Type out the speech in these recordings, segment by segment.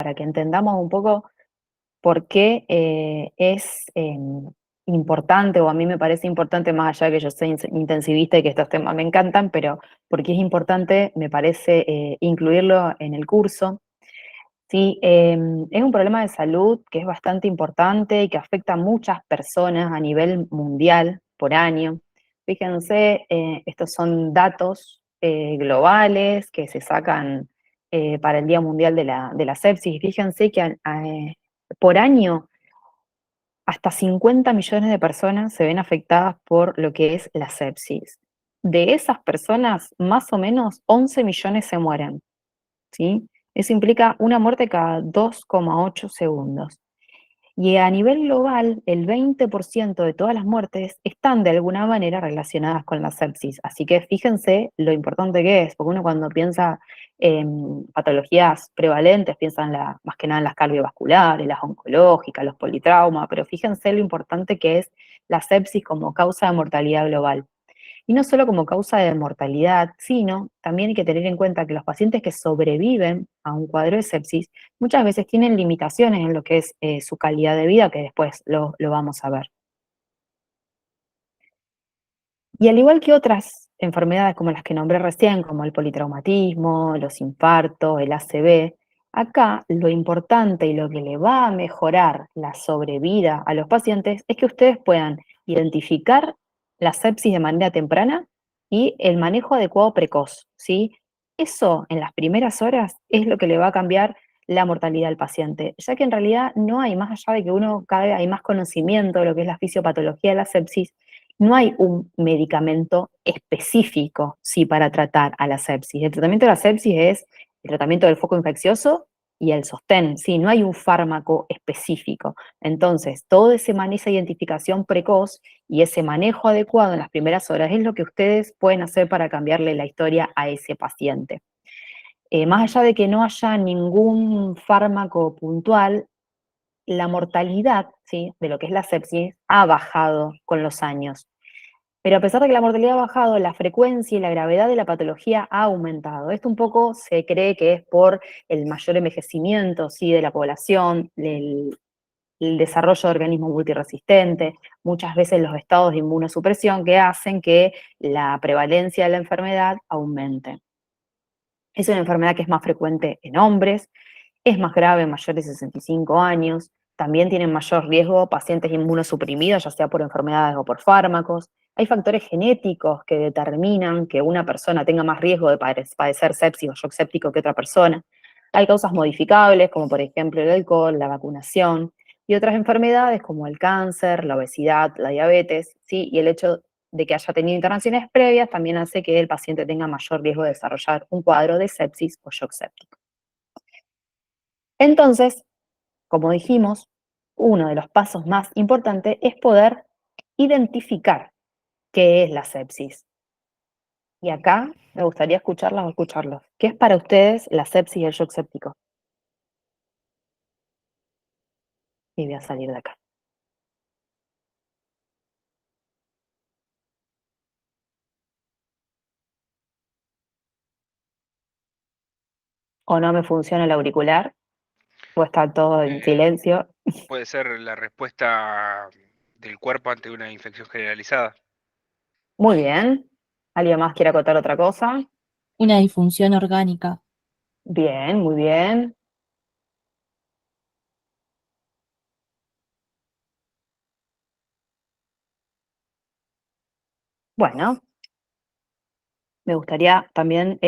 para que entendamos un poco por qué es importante, o a mí me parece importante, más allá de que yo soy intensivista y que estos temas me encantan, pero porque es importante, me parece, incluirlo en el curso. Sí, es un problema de salud que es bastante importante y que afecta a muchas personas a nivel mundial por año. Fíjense, estos son datos globales que se sacan para el Día Mundial de la Sepsis. Y fíjense que por año hasta 50 millones de personas se ven afectadas por lo que es la sepsis. De esas personas, más o menos 11 millones se mueren. ¿Sí? Eso implica una muerte cada 2,8 segundos. Y a nivel global, el 20% de todas las muertes están de alguna manera relacionadas con la sepsis. Así que fíjense lo importante que es, porque uno cuando piensa en patologías prevalentes, piensa más que nada en las cardiovasculares, las oncológicas, los politraumas, pero fíjense lo importante que es la sepsis como causa de mortalidad global. Y no solo como causa de mortalidad, sino también hay que tener en cuenta que los pacientes que sobreviven a un cuadro de sepsis muchas veces tienen limitaciones en lo que es su calidad de vida, que después lo vamos a ver. Y al igual que otras enfermedades como las que nombré recién, como el politraumatismo, los infartos, el ACV, acá lo importante y lo que le va a mejorar la sobrevida a los pacientes es que ustedes puedan identificar la sepsis de manera temprana y el manejo adecuado precoz, ¿sí? Eso en las primeras horas es lo que le va a cambiar la mortalidad al paciente, ya que en realidad no hay, más allá de que uno cada vez hay más conocimiento de lo que es la fisiopatología de la sepsis, no hay un medicamento específico, sí, para tratar a la sepsis. El tratamiento de la sepsis es el tratamiento del foco infeccioso y el sostén, sí, no hay un fármaco específico. Entonces, todo esa identificación precoz y ese manejo adecuado en las primeras horas es lo que ustedes pueden hacer para cambiarle la historia a ese paciente. Más allá de que no haya ningún fármaco puntual, la mortalidad, ¿sí?, de lo que es la sepsis ha bajado con los años. Pero a pesar de que la mortalidad ha bajado, la frecuencia y la gravedad de la patología ha aumentado. Esto un poco se cree que es por el mayor envejecimiento, ¿sí?, de la población, el desarrollo de organismos multiresistentes, muchas veces los estados de inmunosupresión que hacen que la prevalencia de la enfermedad aumente. Es una enfermedad que es más frecuente en hombres, es más grave en mayores de 65 años, también tienen mayor riesgo pacientes inmunosuprimidos, ya sea por enfermedades o por fármacos. Hay factores genéticos que determinan que una persona tenga más riesgo de padecer sepsis o shock séptico que otra persona. Hay causas modificables, como por ejemplo el alcohol, la vacunación, y otras enfermedades como el cáncer, la obesidad, la diabetes, ¿sí? Y el hecho de que haya tenido internaciones previas también hace que el paciente tenga mayor riesgo de desarrollar un cuadro de sepsis o shock séptico. Entonces, como dijimos, uno de los pasos más importantes es poder identificar qué es la sepsis. Y acá me gustaría escucharlas o escucharlos. ¿Qué es para ustedes la sepsis y el shock séptico? Y voy a salir de acá. O no me funciona el auricular, o está todo en Eh, silencio. Puede ser la respuesta del cuerpo ante una infección generalizada. Muy bien. ¿Alguien más quiere acotar otra cosa? Una disfunción orgánica. Bien, muy bien. Bueno, me gustaría también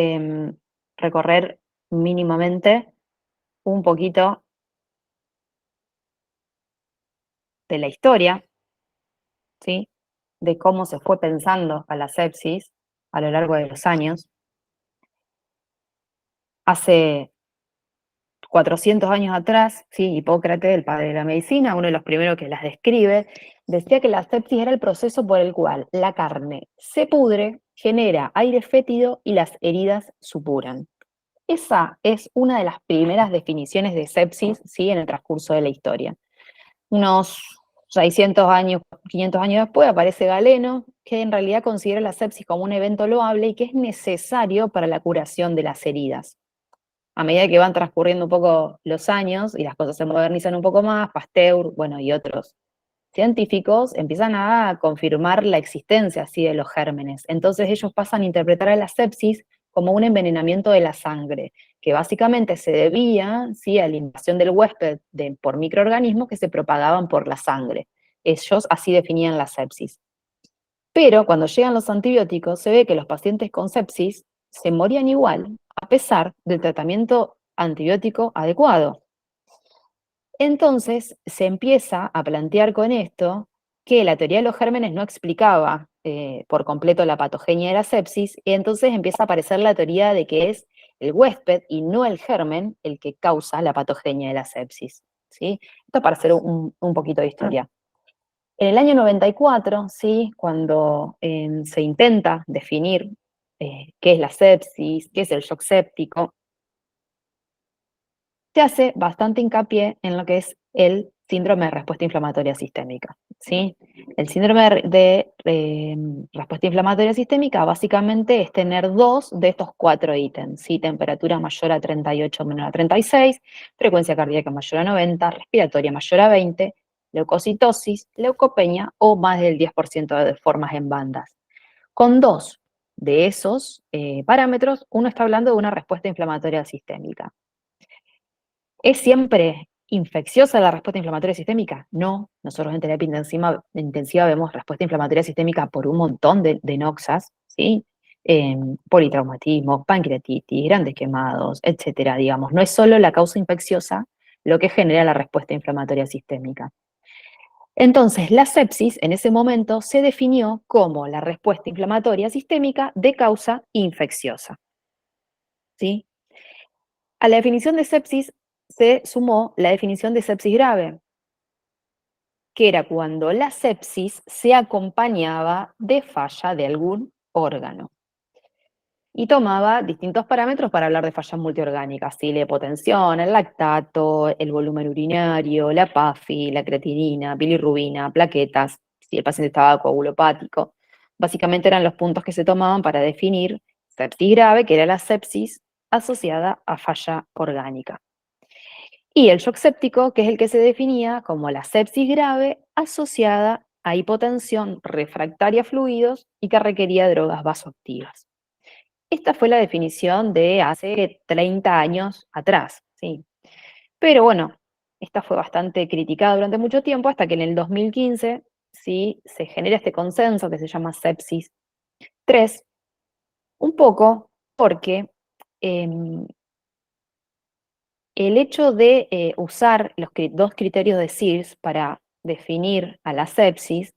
recorrer mínimamente un poquito de la historia, ¿sí?, de cómo se fue pensando a la sepsis a lo largo de los años. Hace 400 años atrás, ¿sí?, Hipócrates, el padre de la medicina, uno de los primeros que las describe, decía que la sepsis era el proceso por el cual la carne se pudre, genera aire fétido y las heridas supuran. Esa es una de las primeras definiciones de sepsis, ¿sí?, en el transcurso de la historia. Unos 600 años, 500 años después aparece Galeno, que en realidad considera la sepsis como un evento loable y que es necesario para la curación de las heridas. A medida que van transcurriendo un poco los años y las cosas se modernizan un poco más, Pasteur, bueno, y otros científicos empiezan a confirmar la existencia así de los gérmenes. Entonces ellos pasan a interpretar a la sepsis como un envenenamiento de la sangre, que básicamente se debía, ¿sí?, a la invasión del huésped por microorganismos que se propagaban por la sangre. Ellos así definían la sepsis. Pero cuando llegan los antibióticos, se ve que los pacientes con sepsis se morían igual, a pesar del tratamiento antibiótico adecuado. Entonces se empieza a plantear con esto que la teoría de los gérmenes no explicaba por completo la patogenia de la sepsis, y entonces empieza a aparecer la teoría de que es el huésped y no el germen el que causa la patogenia de la sepsis, ¿sí? Esto para hacer un poquito de historia. En el año 94, ¿sí?, cuando se intenta definir qué es la sepsis, qué es el shock séptico, se hace bastante hincapié en lo que es el síndrome de respuesta inflamatoria sistémica, ¿sí? El síndrome de respuesta inflamatoria sistémica básicamente es tener 2 de estos 4 ítems, ¿sí? Temperatura mayor a 38 menor a 36, frecuencia cardíaca mayor a 90, respiratoria mayor a 20, leucocitosis, leucopenia o más del 10% de formas en bandas. Con 2 de esos parámetros, uno está hablando de una respuesta inflamatoria sistémica. ¿Es siempre infecciosa la respuesta inflamatoria sistémica? No. Nosotros en terapia intensiva vemos respuesta inflamatoria sistémica por un montón de noxas, ¿sí? Politraumatismo, pancreatitis, grandes quemados, etcétera, digamos. No es solo la causa infecciosa lo que genera la respuesta inflamatoria sistémica. Entonces, la sepsis en ese momento se definió como la respuesta inflamatoria sistémica de causa infecciosa, ¿sí? A la definición de sepsis se sumó la definición de sepsis grave, que era cuando la sepsis se acompañaba de falla de algún órgano. Y tomaba distintos parámetros para hablar de fallas multiorgánicas, ¿sí? La hipotensión, el lactato, el volumen urinario, la PAFI, la creatinina, bilirrubina, plaquetas, si el paciente estaba coagulopático. Básicamente eran los puntos que se tomaban para definir sepsis grave, que era la sepsis asociada a falla orgánica. Y el shock séptico, que es el que se definía como la sepsis grave asociada a hipotensión refractaria a fluidos y que requería drogas vasoactivas. Esta fue la definición de hace 30 años atrás, ¿sí? Pero bueno, esta fue bastante criticada durante mucho tiempo hasta que en el 2015, ¿sí?, se genera este consenso que se llama sepsis 3, un poco porque el hecho de usar los 2 criterios de Sears para definir a la sepsis,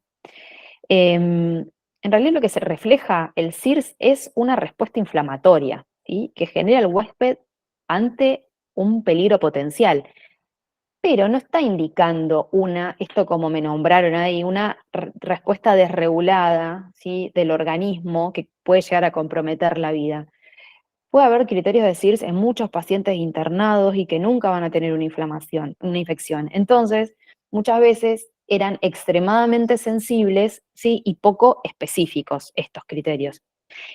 en realidad lo que se refleja el SIRS es una respuesta inflamatoria, ¿sí?, que genera el huésped ante un peligro potencial, pero no está indicando esto como me nombraron ahí, una respuesta desregulada, ¿sí?, del organismo que puede llegar a comprometer la vida. Puede haber criterios de SIRS en muchos pacientes internados y que nunca van a tener una infección. Entonces, muchas veces eran extremadamente sensibles, ¿sí?, y poco específicos estos criterios.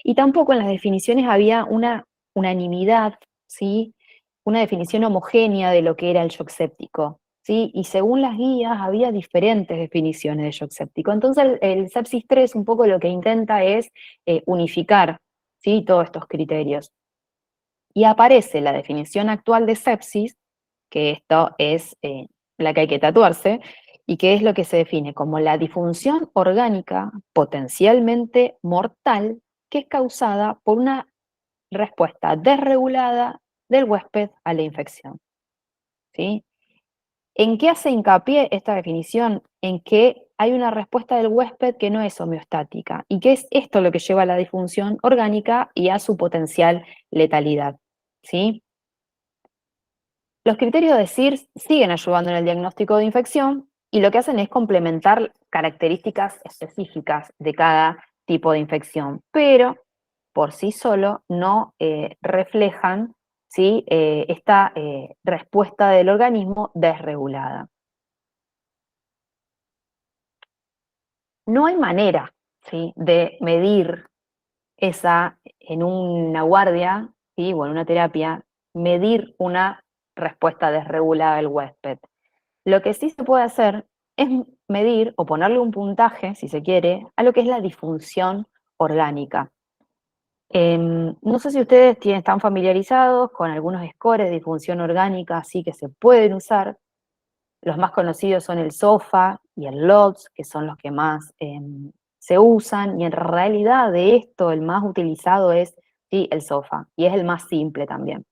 Y tampoco en las definiciones había una unanimidad, ¿sí?, una definición homogénea de lo que era el shock séptico, ¿sí? Y según las guías había diferentes definiciones de shock séptico. Entonces el sepsis 3 un poco lo que intenta es unificar, ¿sí?, todos estos criterios. Y aparece la definición actual de sepsis, que esto es la que hay que tatuarse, y que es lo que se define como la disfunción orgánica potencialmente mortal que es causada por una respuesta desregulada del huésped a la infección, ¿sí? ¿En qué hace hincapié esta definición? En que hay una respuesta del huésped que no es homeostática, y que es esto lo que lleva a la disfunción orgánica y a su potencial letalidad, ¿sí? Los criterios de SIRS siguen ayudando en el diagnóstico de infección y lo que hacen es complementar características específicas de cada tipo de infección, pero por sí solo no reflejan, ¿sí?, esta respuesta del organismo desregulada. No hay manera, ¿sí?, de medir esa en una guardia, ¿sí?, o en una terapia medir una respuesta desregulada del huésped. Lo que sí se puede hacer es medir o ponerle un puntaje, si se quiere, a lo que es la disfunción orgánica. No sé si ustedes están familiarizados con algunos scores de disfunción orgánica, así que se pueden usar. Los más conocidos son el SOFA y el LODS, que son los que más se usan, y en realidad de esto el más utilizado es sí, el SOFA, y es el más simple también.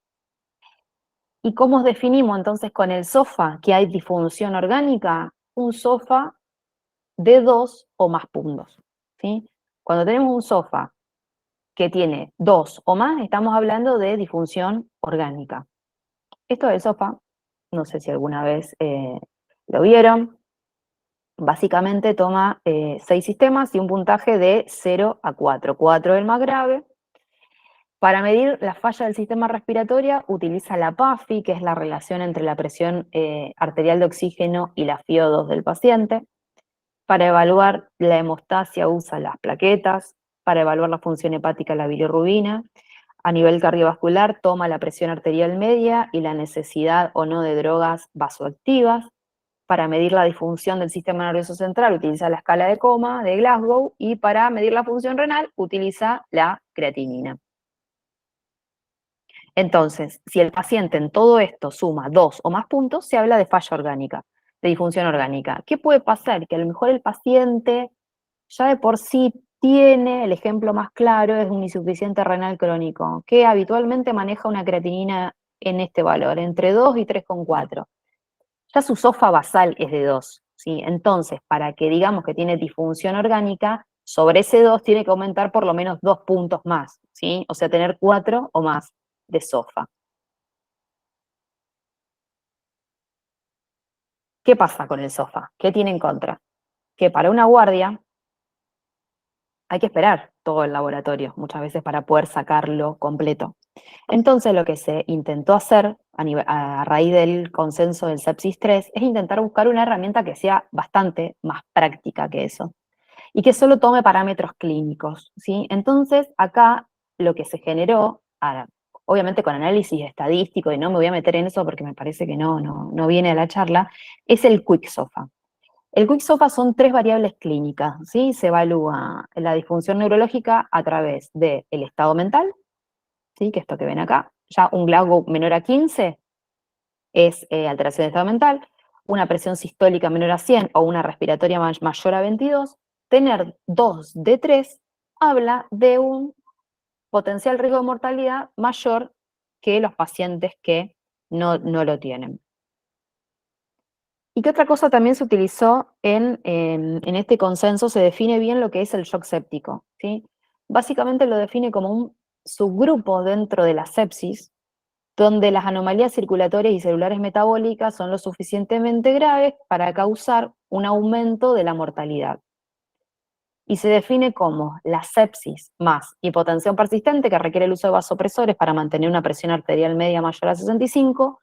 ¿Y cómo definimos entonces con el SOFA que hay disfunción orgánica? Un SOFA de 2 o más puntos, ¿sí? Cuando tenemos un SOFA que tiene 2 o más, estamos hablando de disfunción orgánica. Esto del SOFA, no sé si alguna vez lo vieron, básicamente toma 6 sistemas y un puntaje de 0 a 4. 4 es el más grave. Para medir la falla del sistema respiratorio utiliza la PAFI, que es la relación entre la presión arterial de oxígeno y la FiO2 del paciente. Para evaluar la hemostasia usa las plaquetas. Para evaluar la función hepática la bilirrubina. A nivel cardiovascular toma la presión arterial media y la necesidad o no de drogas vasoactivas. Para medir la disfunción del sistema nervioso central utiliza la escala de coma de Glasgow y para medir la función renal utiliza la creatinina. Entonces, si el paciente en todo esto suma 2 o más puntos, se habla de falla orgánica, de disfunción orgánica. ¿Qué puede pasar? Que a lo mejor el paciente ya de por sí tiene, el ejemplo más claro es un insuficiente renal crónico, que habitualmente maneja una creatinina en este valor, entre 2 y 3,4. Ya su SOFA basal es de 2, ¿sí? Entonces, para que digamos que tiene disfunción orgánica, sobre ese 2 tiene que aumentar por lo menos 2 puntos más, ¿sí? O sea, tener 4 o más de SOFA. ¿Qué pasa con el SOFA? ¿Qué tiene en contra? Que para una guardia hay que esperar todo el laboratorio, muchas veces para poder sacarlo completo. Entonces lo que se intentó hacer a raíz del consenso del sepsis 3 es intentar buscar una herramienta que sea bastante más práctica que eso y que solo tome parámetros clínicos, ¿sí? Entonces acá lo que se generó, obviamente con análisis estadístico, y no me voy a meter en eso porque me parece que no viene a la charla, es el QuickSOFA. El QuickSOFA son 3 variables clínicas, ¿sí? Se evalúa la disfunción neurológica a través del estado mental, ¿sí? Que es esto que ven acá. Ya un Glasgow menor a 15 es alteración de estado mental, una presión sistólica menor a 100 o una respiratoria mayor a 22, tener 2 de 3 habla de un potencial riesgo de mortalidad mayor que los pacientes que no lo tienen. ¿Y qué otra cosa también se utilizó en este consenso? Se define bien lo que es el shock séptico, ¿sí? Básicamente lo define como un subgrupo dentro de la sepsis, donde las anomalías circulatorias y celulares metabólicas son lo suficientemente graves para causar un aumento de la mortalidad. Y se define como la sepsis más hipotensión persistente, que requiere el uso de vasopresores para mantener una presión arterial media mayor a 65,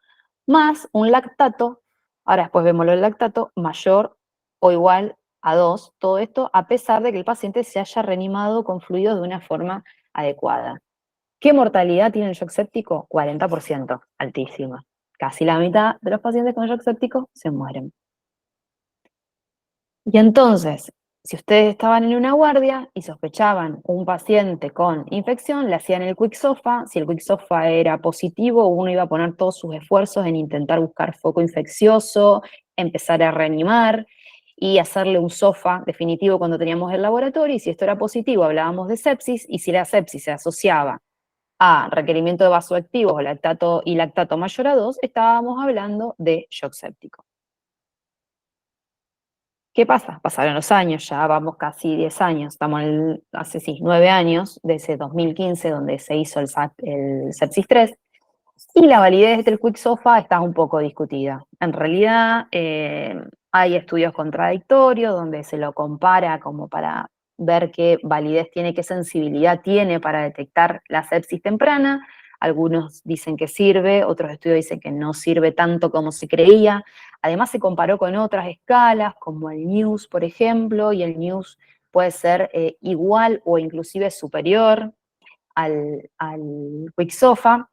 más un lactato, ahora después vemos lo del lactato, mayor o igual a 2, todo esto a pesar de que el paciente se haya reanimado con fluidos de una forma adecuada. ¿Qué mortalidad tiene el shock séptico? 40%, altísima. Casi la mitad de los pacientes con shock séptico se mueren. Y entonces, si ustedes estaban en una guardia y sospechaban un paciente con infección, le hacían el QuickSOFA. Si el QuickSOFA era positivo, uno iba a poner todos sus esfuerzos en intentar buscar foco infeccioso, empezar a reanimar y hacerle un SOFA definitivo cuando teníamos el laboratorio. Y si esto era positivo, hablábamos de sepsis, y si la sepsis se asociaba a requerimiento de vasoactivos o lactato y lactato mayor a 2, estábamos hablando de shock séptico. ¿Qué pasa? Pasaron los años, ya vamos casi 10 años, estamos hace 9 años, desde 2015, donde se hizo el sepsis 3, y la validez del QuickSOFA está un poco discutida. En realidad, hay estudios contradictorios donde se lo compara como para ver qué validez tiene, qué sensibilidad tiene para detectar la sepsis temprana. Algunos dicen que sirve, otros estudios dicen que no sirve tanto como se creía. Además se comparó con otras escalas, como el NEWS, por ejemplo, y el NEWS puede ser igual o inclusive superior al QuickSOFA.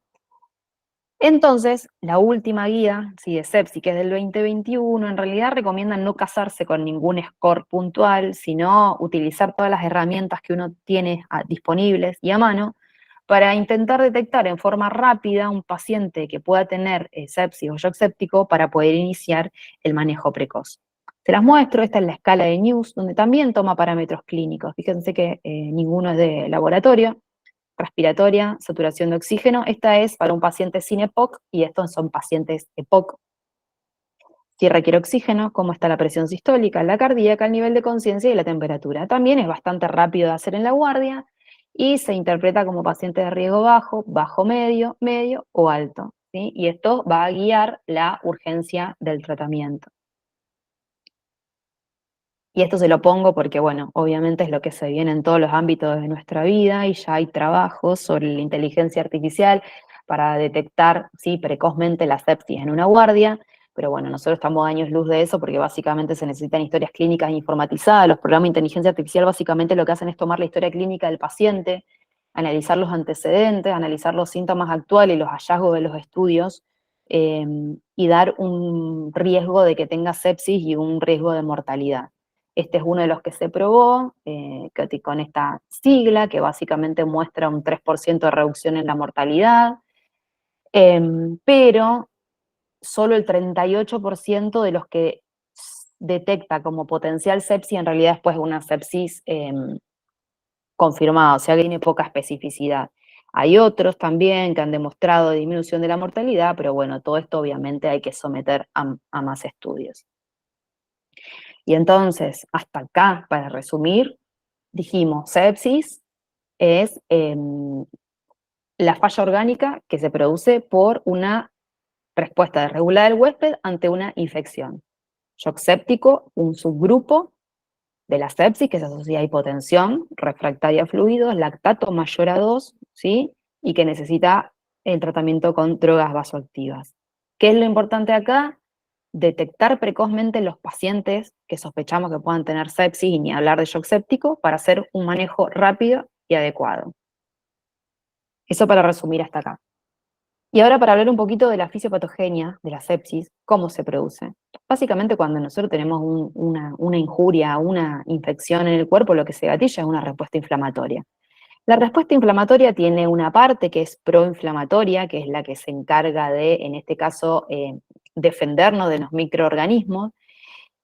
Entonces, la última guía, ¿sí?, de sepsis, que es del 2021, en realidad recomienda no casarse con ningún score puntual, sino utilizar todas las herramientas que uno tiene disponibles y a mano para intentar detectar en forma rápida un paciente que pueda tener sepsis o shock séptico para poder iniciar el manejo precoz. Se las muestro, esta es la escala de News, donde también toma parámetros clínicos. Fíjense que ninguno es de laboratorio. Respiratoria, saturación de oxígeno. Esta es para un paciente sin EPOC y estos son pacientes EPOC. Si requiere oxígeno, cómo está la presión sistólica, la cardíaca, el nivel de conciencia y la temperatura. También es bastante rápido de hacer en la guardia y se interpreta como paciente de riesgo bajo, bajo medio, medio o alto, ¿sí? Y esto va a guiar la urgencia del tratamiento. Y esto se lo pongo porque, bueno, obviamente es lo que se viene en todos los ámbitos de nuestra vida y ya hay trabajos sobre la inteligencia artificial para detectar, sí, precozmente la sepsis en una guardia, pero bueno, nosotros estamos a años luz de eso porque básicamente se necesitan historias clínicas informatizadas. Los programas de inteligencia artificial básicamente lo que hacen es tomar la historia clínica del paciente, analizar los antecedentes, analizar los síntomas actuales y los hallazgos de los estudios, y dar un riesgo de que tenga sepsis y un riesgo de mortalidad. Este es uno de los que se probó con esta sigla, que básicamente muestra un 3% de reducción en la mortalidad, pero solo el 38% de los que detecta como potencial sepsis en realidad después es una sepsis confirmada, o sea que tiene poca especificidad. Hay otros también que han demostrado disminución de la mortalidad, pero bueno, todo esto obviamente hay que someter a más estudios. Y entonces, hasta acá, para resumir, dijimos, sepsis es la falla orgánica que se produce por una respuesta desregulada del huésped ante una infección. Shock séptico, un subgrupo de la sepsis que se asocia a hipotensión, refractaria a fluidos, lactato mayor a 2, ¿sí? Y que necesita el tratamiento con drogas vasoactivas. ¿Qué es lo importante acá? Detectar precozmente los pacientes que sospechamos que puedan tener sepsis y ni hablar de shock séptico para hacer un manejo rápido y adecuado. Eso para resumir hasta acá. Y ahora para hablar un poquito de la fisiopatogenia de la sepsis, cómo se produce. Básicamente cuando nosotros tenemos una injuria, una infección en el cuerpo, lo que se gatilla es una respuesta inflamatoria. La respuesta inflamatoria tiene una parte que es proinflamatoria, que es la que se encarga de, en este caso, defendernos de los microorganismos,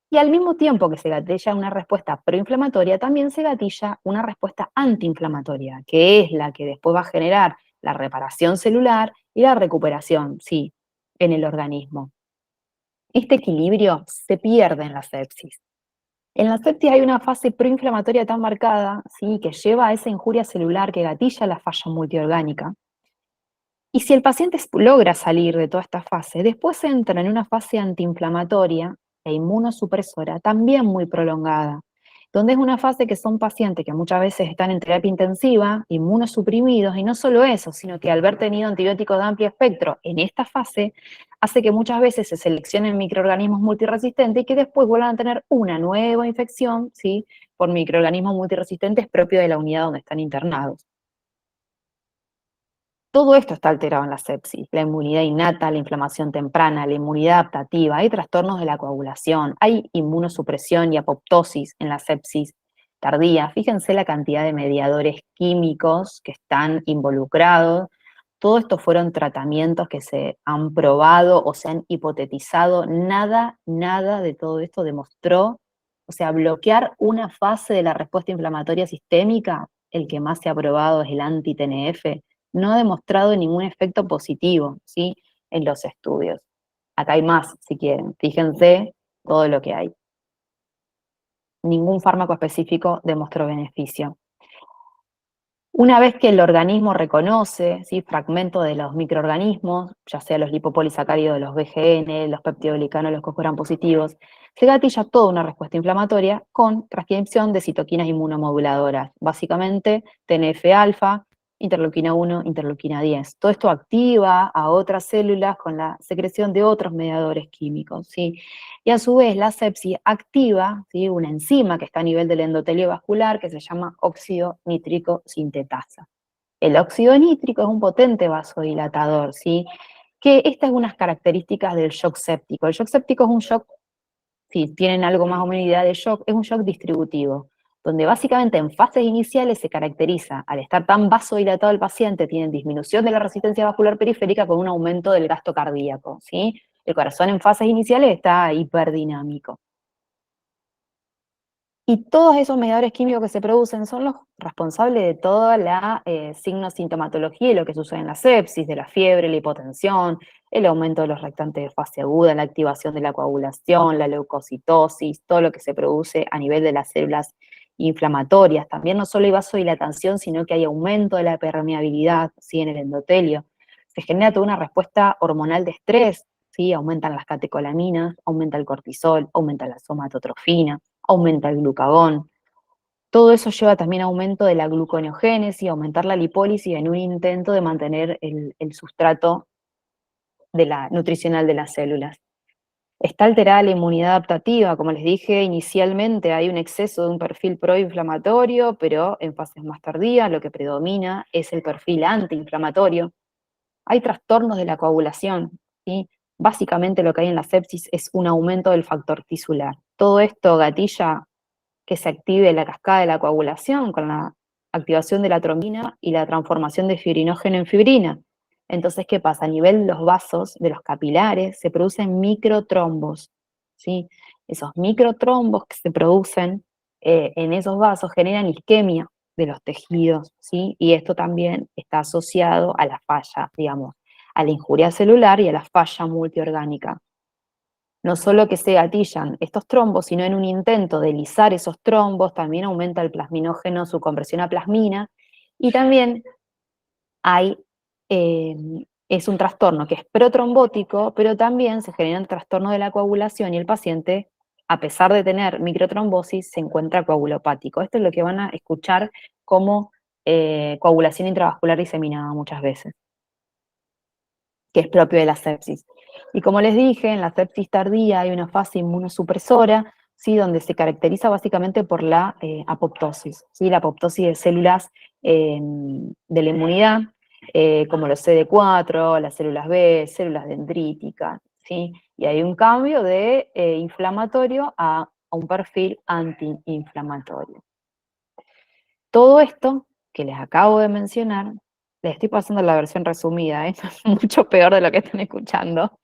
y al mismo tiempo que se gatilla una respuesta proinflamatoria, también se gatilla una respuesta antiinflamatoria, que es la que después va a generar la reparación celular y la recuperación, sí, en el organismo. Este equilibrio se pierde en la sepsis. En la sepsis hay una fase proinflamatoria tan marcada, ¿sí?, que lleva a esa injuria celular que gatilla la falla multiorgánica. Y si el paciente logra salir de toda esta fase, después entra en una fase antiinflamatoria e inmunosupresora también muy prolongada, donde es una fase que son pacientes que muchas veces están en terapia intensiva, inmunosuprimidos, y no solo eso, sino que al haber tenido antibióticos de amplio espectro en esta fase, hace que muchas veces se seleccionen microorganismos multiresistentes y que después vuelvan a tener una nueva infección, ¿sí?, por microorganismos multiresistentes propios de la unidad donde están internados. Todo esto está alterado en la sepsis, la inmunidad innata, la inflamación temprana, la inmunidad adaptativa, hay trastornos de la coagulación, hay inmunosupresión y apoptosis en la sepsis tardía. Fíjense la cantidad de mediadores químicos que están involucrados. Todo esto fueron tratamientos que se han probado o se han hipotetizado. Nada de todo esto demostró, o sea, bloquear una fase de la respuesta inflamatoria sistémica, el que más se ha probado es el anti-TNF, no ha demostrado ningún efecto positivo, ¿sí?, en los estudios. Acá hay más, si quieren. Fíjense todo lo que hay. Ningún fármaco específico demostró beneficio. Una vez que el organismo reconoce, ¿sí?, fragmentos de los microorganismos, ya sea los lipopolisacáridos, los BGN, los peptidoglicanos, los cogram positivos, se gatilla toda una respuesta inflamatoria con transcripción de citoquinas inmunomoduladoras, básicamente TNF-alfa, interleuquina 1, interleuquina 10. Todo esto activa a otras células con la secreción de otros mediadores químicos, ¿sí? Y a su vez la sepsis activa, ¿sí?, una enzima que está a nivel del endotelio vascular que se llama óxido nítrico sintetasa. El óxido nítrico es un potente vasodilatador, ¿sí? que esta es unas características del shock séptico. El shock séptico es un shock, si tienen algo más o menos idea de shock, es un shock distributivo, donde básicamente en fases iniciales se caracteriza, al estar tan vasodilatado el paciente, tienen disminución de la resistencia vascular periférica con un aumento del gasto cardíaco, ¿sí? El corazón en fases iniciales está hiperdinamico. Y todos esos mediadores químicos que se producen son los responsables de toda la signosintomatología y lo que sucede en la sepsis, de la fiebre, la hipotensión, el aumento de los reactantes de fase aguda, la activación de la coagulación, la leucocitosis, todo lo que se produce a nivel de las células inflamatorias. También no solo hay vasodilatación, sino que hay aumento de la permeabilidad, ¿sí?, en el endotelio. Se genera toda una respuesta hormonal de estrés, ¿sí? Aumentan las catecolaminas, aumenta el cortisol, aumenta la somatotrofina, aumenta el glucagón. Todo eso lleva también a aumento de la gluconeogénesis, aumentar la lipólisis en un intento de mantener el sustrato nutricional de las células. Está alterada la inmunidad adaptativa, como les dije inicialmente, hay un exceso de un perfil proinflamatorio, pero en fases más tardías lo que predomina es el perfil antiinflamatorio. Hay trastornos de la coagulación, ¿sí? Básicamente lo que hay en la sepsis es un aumento del factor tisular. Todo esto gatilla que se active la cascada de la coagulación con la activación de la trombina y la transformación de fibrinógeno en fibrina. Entonces, ¿qué pasa? A nivel de los vasos, de los capilares, se producen microtrombos, ¿sí? Esos microtrombos que se producen en esos vasos generan isquemia de los tejidos, ¿sí? Y esto también está asociado a la falla, digamos, a la injuria celular y a la falla multiorgánica. No solo que se gatillan estos trombos, sino en un intento de lisar esos trombos, también aumenta el plasminógeno, su conversión a plasmina, y también hay, es un trastorno que es protrombótico, pero también se generan trastornos de la coagulación y el paciente, a pesar de tener microtrombosis, se encuentra coagulopático. Esto es lo que van a escuchar como coagulación intravascular diseminada muchas veces, que es propio de la sepsis. Y como les dije, en la sepsis tardía hay una fase inmunosupresora, ¿sí?, donde se caracteriza básicamente por la apoptosis, ¿sí?, la apoptosis de células de la inmunidad, como los CD4, las células B, células dendríticas, ¿sí? Y hay un cambio de inflamatorio a un perfil antiinflamatorio. Todo esto que les acabo de mencionar, les estoy pasando la versión resumida, ¿eh? Mucho peor de lo que están escuchando,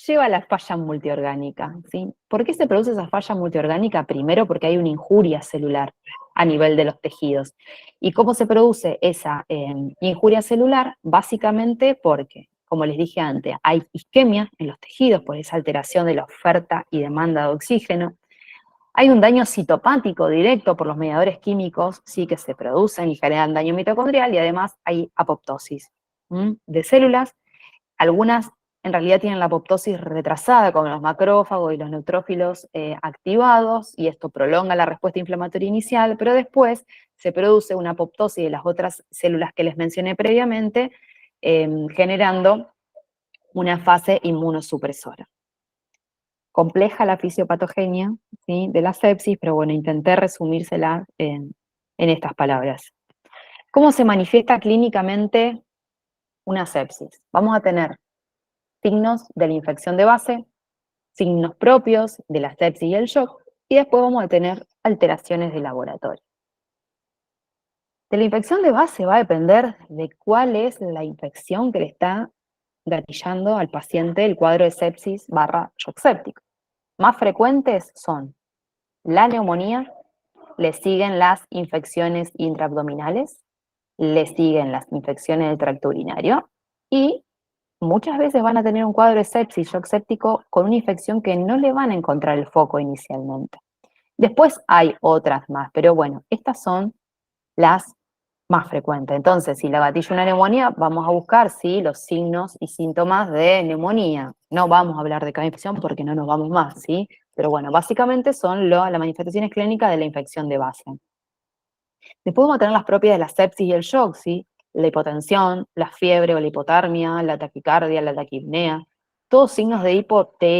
lleva a la falla multiorgánica, ¿sí? ¿Por qué se produce esa falla multiorgánica? Primero porque hay una injuria celular a nivel de los tejidos. ¿Y cómo se produce esa injuria celular? Básicamente porque, como les dije antes, hay isquemia en los tejidos por esa alteración de la oferta y demanda de oxígeno. Hay un daño citopático directo por los mediadores químicos, sí, que se producen y generan daño mitocondrial, y además hay apoptosis de células. Algunas en realidad tienen la apoptosis retrasada, como los macrófagos y los neutrófilos activados, y esto prolonga la respuesta inflamatoria inicial, pero después se produce una apoptosis de las otras células que les mencioné previamente, generando una fase inmunosupresora. Compleja la fisiopatogenia, ¿sí?, de la sepsis, pero bueno, intenté resumírsela en estas palabras. ¿Cómo se manifiesta clínicamente una sepsis? Vamos a tener signos de la infección de base, signos propios de la sepsis y el shock, y después vamos a tener alteraciones de laboratorio. De la infección de base va a depender de cuál es la infección que le está gatillando al paciente el cuadro de sepsis / shock séptico. Más frecuentes son la neumonía, le siguen las infecciones intraabdominales, le siguen las infecciones del tracto urinario y muchas veces van a tener un cuadro de sepsis, shock séptico, con una infección que no le van a encontrar el foco inicialmente. Después hay otras más, pero bueno, estas son las más frecuentes. Entonces, si la gatilla una neumonía, vamos a buscar, ¿sí?, los signos y síntomas de neumonía. No vamos a hablar de cada infección porque no nos vamos más, ¿sí? Pero bueno, básicamente son las manifestaciones clínicas de la infección de base. Después vamos a tener las propias de la sepsis y el shock, ¿sí? La hipotensión, la fiebre o la hipotermia, la taquicardia, la taquipnea, todos signos de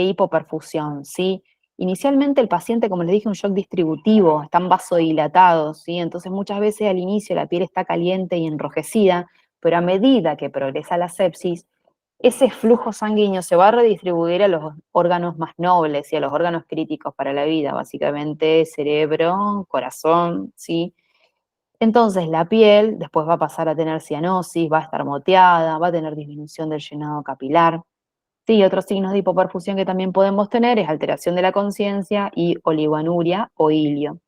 hipoperfusión, ¿sí? Inicialmente el paciente, como les dije, un shock distributivo, están vasodilatados, ¿sí? Entonces muchas veces al inicio la piel está caliente y enrojecida, pero a medida que progresa la sepsis, ese flujo sanguíneo se va a redistribuir a los órganos más nobles y a los órganos críticos para la vida, básicamente cerebro, corazón, ¿sí? Entonces la piel después va a pasar a tener cianosis, va a estar moteada, va a tener disminución del llenado capilar. Sí, otros signos de hipoperfusión que también podemos tener es alteración de la conciencia y oligoanuria o ilio.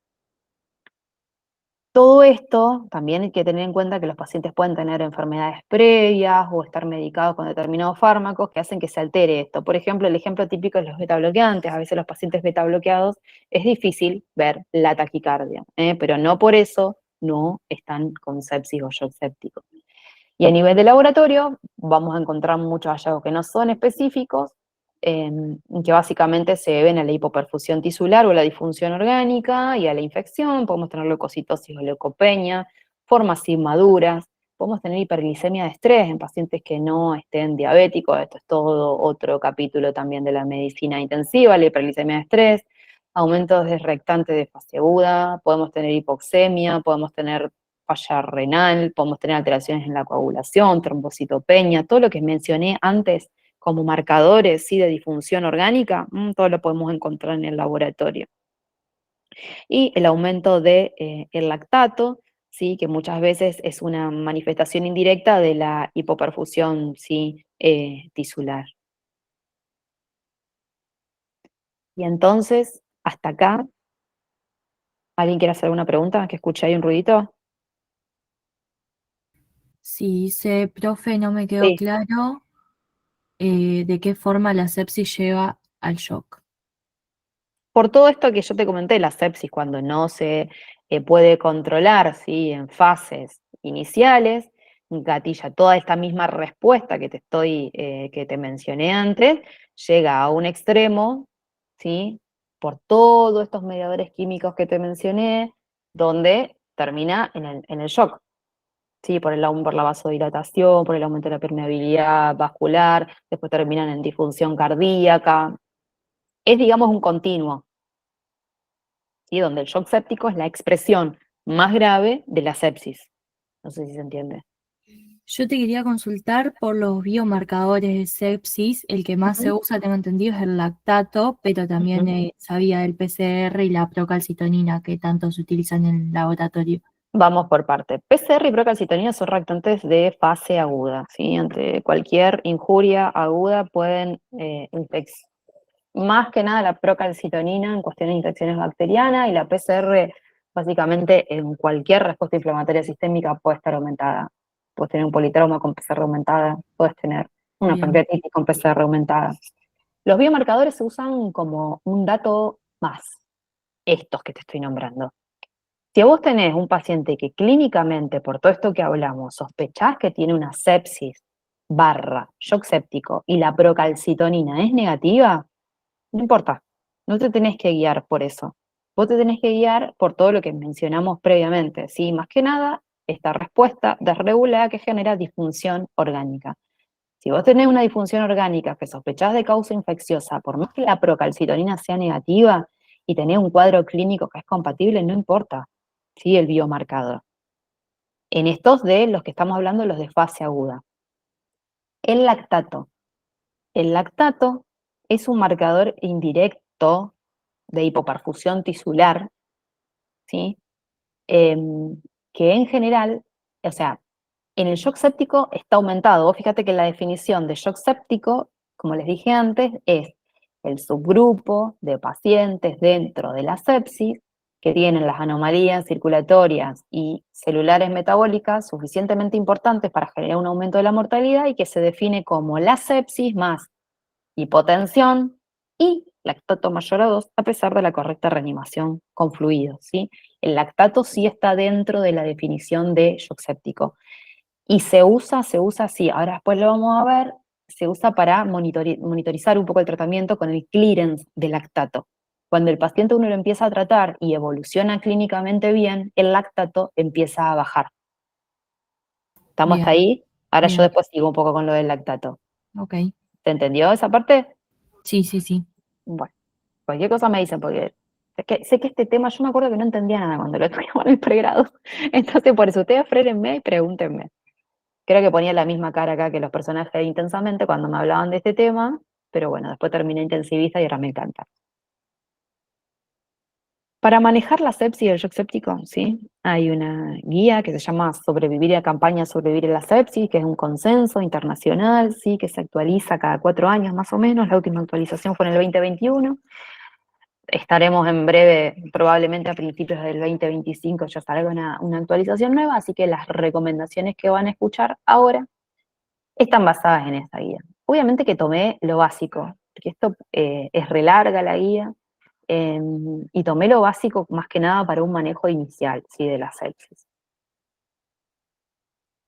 Todo esto también hay que tener en cuenta que los pacientes pueden tener enfermedades previas o estar medicados con determinados fármacos que hacen que se altere esto. Por ejemplo, el ejemplo típico es los betabloqueantes. A veces los pacientes betabloqueados es difícil ver la taquicardia, pero no por eso no están con sepsis o shock séptico. Y a nivel de laboratorio vamos a encontrar muchos hallazgos que no son específicos, que básicamente se deben a la hipoperfusión tisular o a la disfunción orgánica y a la infección. Podemos tener leucocitosis o leucopenia, formas inmaduras, podemos tener hiperglicemia de estrés en pacientes que no estén diabéticos. Esto es todo otro capítulo también de la medicina intensiva, la hiperglicemia de estrés, aumentos de rectante de fase aguda, podemos tener hipoxemia, podemos tener falla renal, podemos tener alteraciones en la coagulación, trombocitopenia, todo lo que mencioné antes como marcadores, ¿sí?, de disfunción orgánica, todo lo podemos encontrar en el laboratorio. Y el aumento de el lactato, ¿sí?, que muchas veces es una manifestación indirecta de la hipoperfusión, ¿sí?, tisular. Y entonces, hasta acá, ¿alguien quiere hacer una pregunta? Que escuché ahí un ruidito. Si dice, profe, no me quedó Sí. claro de qué forma la sepsis lleva al shock. Por todo esto que yo te comenté, la sepsis cuando no se puede controlar, ¿sí?, en fases iniciales, gatilla toda esta misma respuesta que te mencioné antes, llega a un extremo, ¿sí?, por todos estos mediadores químicos que te mencioné, donde termina en el shock, ¿sí?, por la vasodilatación, por el aumento de la permeabilidad vascular, después terminan en disfunción cardíaca. Es, digamos, un continuo, ¿sí?, donde el shock séptico es la expresión más grave de la sepsis. No sé si se entiende. Yo te quería consultar por los biomarcadores de sepsis. El que más se Ujú. usa, tengo entendido, es el lactato, pero también Ujú. sabía el PCR y la procalcitonina que tanto se utilizan en el laboratorio. Vamos por parte. PCR y procalcitonina son reactantes de fase aguda, ¿sí? Ante cualquier injuria aguda pueden más que nada la procalcitonina en cuestiones de infecciones bacterianas, y la PCR básicamente en cualquier respuesta inflamatoria sistémica puede estar aumentada. Puedes tener un politrauma con PCR aumentada, puedes tener una Bien, pancreatitis con PCR aumentada. Los biomarcadores se usan como un dato más, estos que te estoy nombrando. Si vos tenés un paciente que clínicamente, por todo esto que hablamos, sospechás que tiene una sepsis barra shock séptico y la procalcitonina es negativa, no importa, no te tenés que guiar por eso. Vos te tenés que guiar por todo lo que mencionamos previamente, ¿sí? Más que nada, esta respuesta desregulada que genera disfunción orgánica. Si vos tenés una disfunción orgánica que sospechás de causa infecciosa, por más que la procalcitonina sea negativa y tenés un cuadro clínico que es compatible, no importa, ¿sí?, el biomarcador. En estos de los que estamos hablando, los de fase aguda. El lactato. El lactato es un marcador indirecto de hipoperfusión tisular, ¿sí? Que en general, o sea, en el shock séptico está aumentado. Vos fíjate que la definición de shock séptico, como les dije antes, es el subgrupo de pacientes dentro de la sepsis que tienen las anomalías circulatorias y celulares metabólicas suficientemente importantes para generar un aumento de la mortalidad, y que se define como la sepsis más hipotensión y lactato mayor a 2 a pesar de la correcta reanimación con fluidos, ¿sí? El lactato sí está dentro de la definición de shock séptico. Y se usa, sí, ahora después lo vamos a ver, se usa para monitorizar un poco el tratamiento con el clearance de lactato. Cuando el paciente uno lo empieza a tratar y evoluciona clínicamente bien, el lactato empieza a bajar. ¿Estamos hasta bien, ahí? Ahora yo bien, después sigo un poco con lo del lactato. ok. ¿Se entendió esa parte? Sí, sí, sí. Bueno, cualquier cosa me dicen, porque sé que este tema, yo me acuerdo que no entendía nada cuando lo estudiaba en el pregrado. Entonces, por eso ustedes frénenme y pregúntenme. Creo que ponía la misma cara acá que los personajes de Intensamente cuando me hablaban de este tema, pero bueno, después terminé intensivista y ahora me encanta. Para manejar la sepsis y el shock séptico, ¿sí? Hay una guía que se llama Sobrevivir a campaña Sobrevivir a la sepsis, que es un consenso internacional, ¿sí? Que se actualiza cada 4 años más o menos. La última actualización fue en el 2021. Estaremos en breve, probablemente a principios del 2025 ya salga una actualización nueva, así que las recomendaciones que van a escuchar ahora están basadas en esa guía. Obviamente que tomé lo básico, porque esto es re larga la guía, y tomé lo básico más que nada para un manejo inicial, ¿sí? De la sepsis.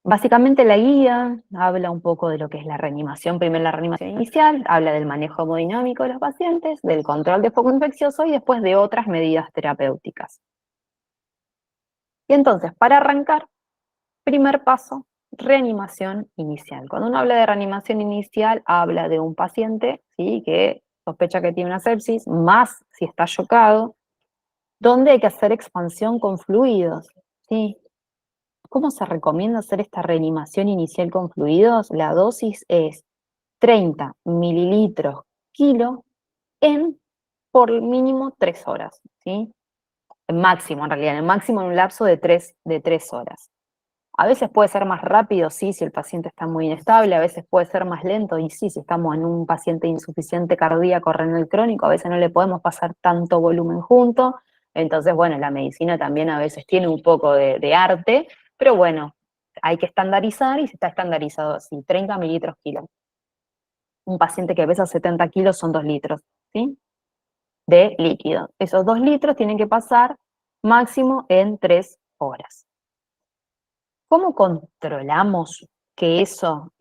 Básicamente la guía habla un poco de lo que es la reanimación, primero la reanimación inicial, habla del manejo hemodinámico de los pacientes, del control de foco infeccioso y después de otras medidas terapéuticas. Y entonces, para arrancar, primer paso, reanimación inicial. Cuando uno habla de reanimación inicial, habla de un paciente, ¿sí? Que sospecha que tiene una sepsis, más si está chocado, donde hay que hacer expansión con fluidos, ¿sí? ¿Cómo se recomienda hacer esta reanimación inicial con fluidos? La dosis es 30 mililitros kilo en por mínimo 3 horas, ¿sí? En máximo, en realidad, en el máximo en un lapso de 3 horas. A veces puede ser más rápido, sí, si el paciente está muy inestable, a veces puede ser más lento, y sí, si estamos en un paciente insuficiente cardíaco renal crónico, a veces no le podemos pasar tanto volumen junto, entonces, bueno, la medicina también a veces tiene un poco de arte, pero bueno, hay que estandarizar y se está estandarizado así, 30 mililitros kilo. Un paciente que pesa 70 kilos son 2 litros, ¿sí? De líquido. Esos 2 litros tienen que pasar máximo en 3 horas. ¿Cómo controlamos que eso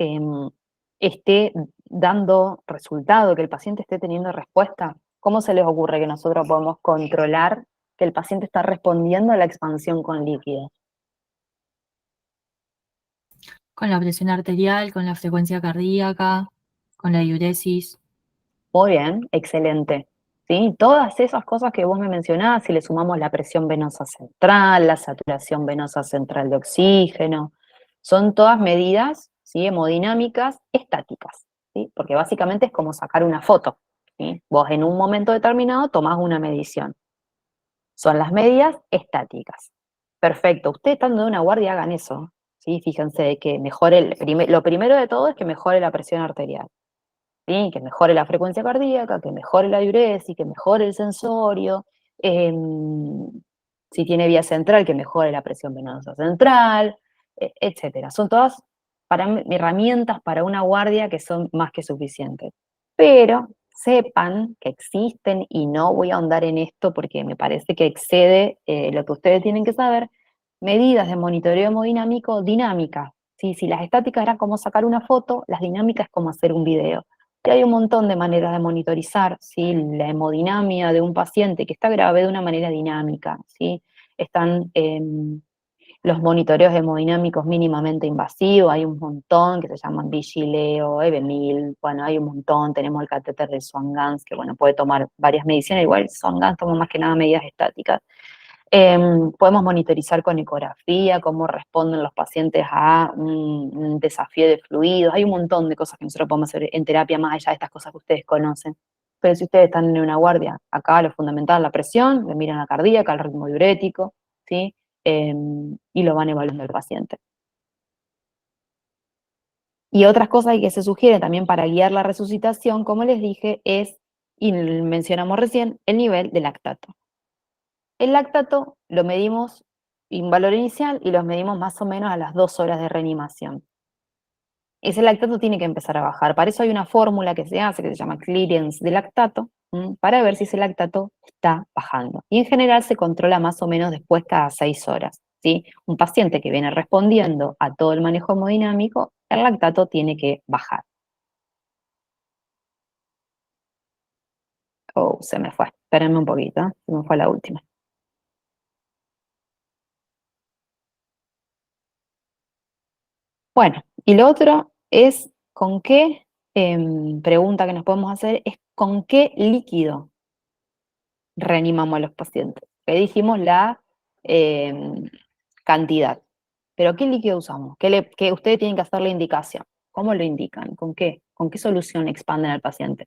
esté dando resultado, que el paciente esté teniendo respuesta? ¿Cómo se les ocurre que nosotros podemos controlar que el paciente está respondiendo a la expansión con líquido? Con la presión arterial, con la frecuencia cardíaca, con la diuresis. Muy bien, excelente. ¿Sí? Todas esas cosas que vos me mencionabas, si le sumamos la presión venosa central, la saturación venosa central de oxígeno, son todas medidas, ¿sí? Hemodinámicas estáticas, ¿sí? Porque básicamente es como sacar una foto, ¿sí? Vos en un momento determinado tomás una medición. Son las medidas estáticas. Perfecto, ustedes estando de una guardia hagan eso, ¿sí? Fíjense que mejore, lo primero de todo es que mejore la presión arterial. ¿Sí? Que mejore la frecuencia cardíaca, que mejore la diuresis, que mejore el sensorio, si tiene vía central, que mejore la presión venosa central, etcétera. Son todas herramientas para una guardia que son más que suficientes. Pero sepan que existen, y no voy a ahondar en esto porque me parece que excede lo que ustedes tienen que saber, medidas de monitoreo hemodinámico dinámicas. ¿Sí? Si las estáticas eran como sacar una foto, las dinámicas es como hacer un video. Y hay un montón de maneras de monitorizar, ¿sí? La hemodinamia de un paciente que está grave de una manera dinámica, ¿sí? Están los monitoreos hemodinámicos mínimamente invasivos, hay un montón que se llaman Vigileo, Evemil, bueno, hay un montón, tenemos el catéter del Swan-Ganz, que bueno, puede tomar varias mediciones, igual Swan-Ganz toma más que nada medidas estáticas. Podemos monitorizar con ecografía cómo responden los pacientes a un desafío de fluidos. Hay un montón de cosas que nosotros podemos hacer en terapia más allá de estas cosas que ustedes conocen. Pero si ustedes están en una guardia, acá lo fundamental es la presión, le miran la cardíaca, el ritmo diurético, ¿sí? Y lo van evaluando el paciente. Y otras cosas que se sugieren también para guiar la resucitación, como les dije, es, y mencionamos recién, el nivel de lactato. El lactato lo medimos en valor inicial y los medimos más o menos a las 2 horas de reanimación. Ese lactato tiene que empezar a bajar. Para eso hay una fórmula que se hace que se llama clearance de lactato, para ver si ese lactato está bajando. Y en general se controla más o menos después cada 6 horas. ¿Sí? Un paciente que viene respondiendo a todo el manejo hemodinámico, el lactato tiene que bajar. Oh, se me fue. Espérenme un poquito, se me fue la última. Bueno, y lo otro es con qué, pregunta que nos podemos hacer es con qué líquido reanimamos a los pacientes. Le dijimos la cantidad. Pero ¿qué líquido usamos? ¿Qué ustedes tienen que hacer la indicación? ¿Cómo lo indican? ¿Con qué? ¿Con qué solución expanden al paciente?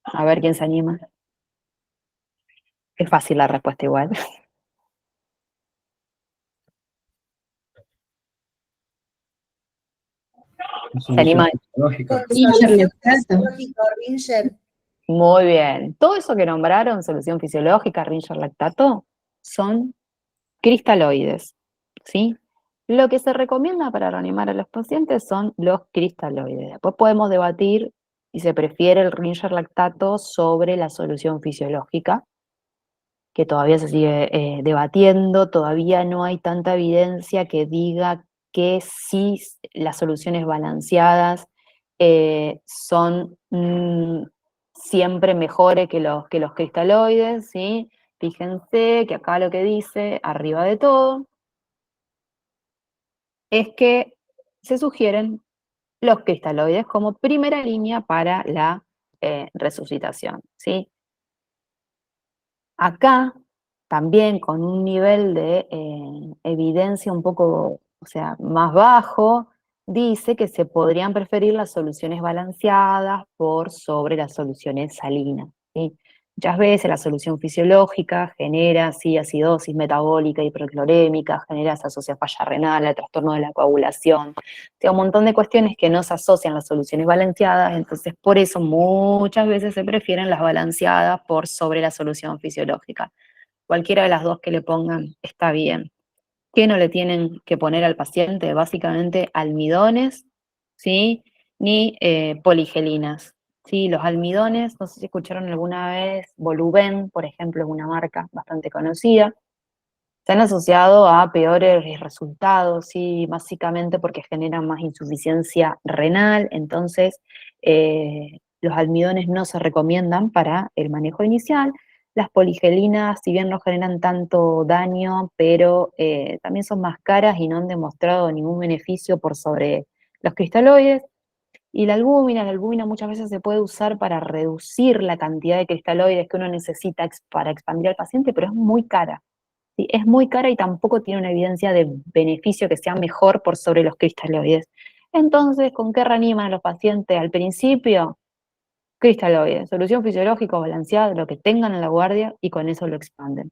A ver quién se anima. Es fácil la respuesta igual. Se anima. Con Ringer solución lactato. fisiológica, Ringer. Muy bien. Todo eso que nombraron, solución fisiológica, Ringer lactato, son cristaloides, ¿sí? Lo que se recomienda para reanimar a los pacientes son los cristaloides. Después podemos debatir si se prefiere el Ringer lactato sobre la solución fisiológica, que todavía se sigue debatiendo, todavía no hay tanta evidencia que diga que sí las soluciones balanceadas son siempre mejores que los cristaloides, ¿sí? Fíjense que acá lo que dice, arriba de todo, es que se sugieren los cristaloides como primera línea para la resucitación, ¿sí? Acá, también con un nivel de evidencia un poco, o sea, más bajo, dice que se podrían preferir las soluciones balanceadas por sobre las soluciones salinas, ¿sí? Muchas veces la solución fisiológica genera, sí, acidosis metabólica, hiperclorémica, genera, se asocia a falla renal, al trastorno de la coagulación, o sea, un montón de cuestiones que no se asocian a las soluciones balanceadas, entonces por eso muchas veces se prefieren las balanceadas por sobre la solución fisiológica. Cualquiera de las dos que le pongan está bien. ¿Qué no le tienen que poner al paciente? Básicamente almidones, ¿sí? Ni poligelinas. Sí, los almidones, no sé si escucharon alguna vez, Voluben, por ejemplo, es una marca bastante conocida. Se han asociado a peores resultados, sí, básicamente porque generan más insuficiencia renal, entonces los almidones no se recomiendan para el manejo inicial. Las poligelinas, si bien no generan tanto daño, pero también son más caras y no han demostrado ningún beneficio por sobre los cristaloides. Y la albúmina muchas veces se puede usar para reducir la cantidad de cristaloides que uno necesita para expandir al paciente, pero es muy cara. ¿Sí? Es muy cara y tampoco tiene una evidencia de beneficio que sea mejor por sobre los cristaloides. Entonces, ¿con qué reaniman a los pacientes al principio? Cristaloides, solución fisiológica o balanceada, lo que tengan en la guardia y con eso lo expanden.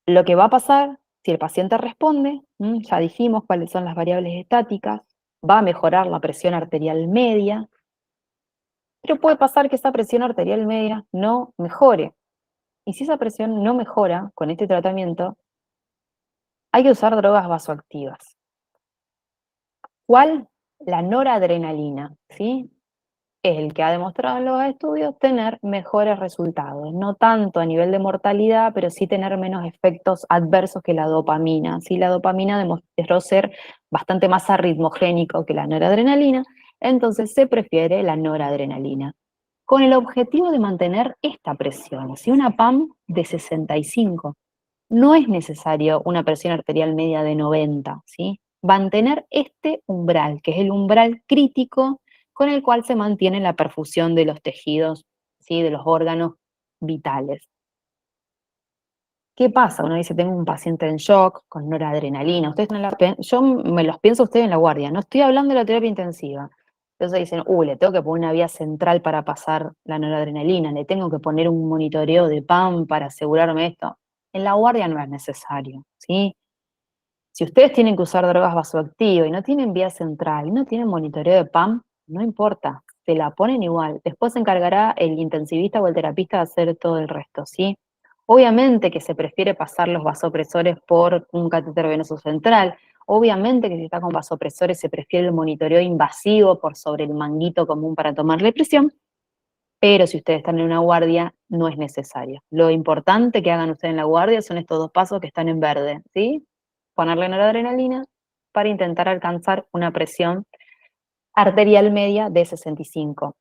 Lo que va a pasar, si el paciente responde, ya dijimos cuáles son las variables estáticas, va a mejorar la presión arterial media, pero puede pasar que esa presión arterial media no mejore. Y si esa presión no mejora con este tratamiento, hay que usar drogas vasoactivas. ¿Cuál? La noradrenalina, ¿sí? Es el que ha demostrado en los estudios tener mejores resultados, no tanto a nivel de mortalidad, pero sí tener menos efectos adversos que la dopamina. ¿Sí? La dopamina demostró ser bastante más arritmogénico que la noradrenalina, entonces se prefiere la noradrenalina, con el objetivo de mantener esta presión, ¿sí? Una PAM de 65. No es necesario una presión arterial media de 90, ¿sí? Mantener este umbral, que es el umbral crítico con el cual se mantiene la perfusión de los tejidos, ¿sí? De los órganos vitales. ¿Qué pasa? Uno dice, tengo un paciente en shock con noradrenalina. Ustedes no yo me los pienso a ustedes en la guardia, no estoy hablando de la terapia intensiva. Entonces dicen, le tengo que poner una vía central para pasar la noradrenalina, le tengo que poner un monitoreo de PAM para asegurarme esto. En la guardia no es necesario, ¿sí? Si ustedes tienen que usar drogas vasoactivas y no tienen vía central y no tienen monitoreo de PAM, no importa, se la ponen igual. Después se encargará el intensivista o el terapista de hacer todo el resto, ¿sí? Obviamente que se prefiere pasar los vasopresores por un catéter venoso central. Obviamente que si está con vasopresores se prefiere el monitoreo invasivo por sobre el manguito común para tomarle presión, pero si ustedes están en una guardia, no es necesario. Lo importante que hagan ustedes en la guardia son estos dos pasos que están en verde, ¿sí? Ponerle noradrenalina para intentar alcanzar una presión arterial media de 65.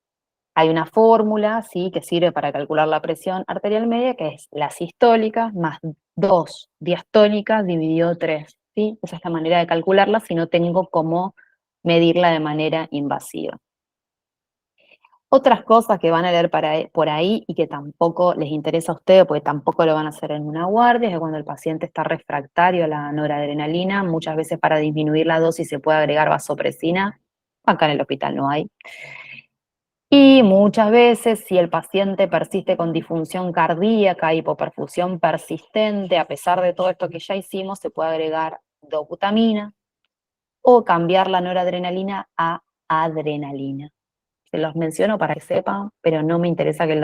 Hay una fórmula, ¿sí? Que sirve para calcular la presión arterial media, que es la sistólica más 2 diastólicas dividido 3, ¿sí? Esa es la manera de calcularla si no tengo cómo medirla de manera invasiva. Otras cosas que van a leer por ahí y que tampoco les interesa a ustedes, porque tampoco lo van a hacer en una guardia, es que cuando el paciente está refractario a la noradrenalina, muchas veces para disminuir la dosis se puede agregar vasopresina. Acá en el hospital no hay. Y muchas veces, si el paciente persiste con disfunción cardíaca, hipoperfusión persistente, a pesar de todo esto que ya hicimos, se puede agregar dobutamina o cambiar la noradrenalina a adrenalina. Se los menciono para que sepan, pero no me interesa que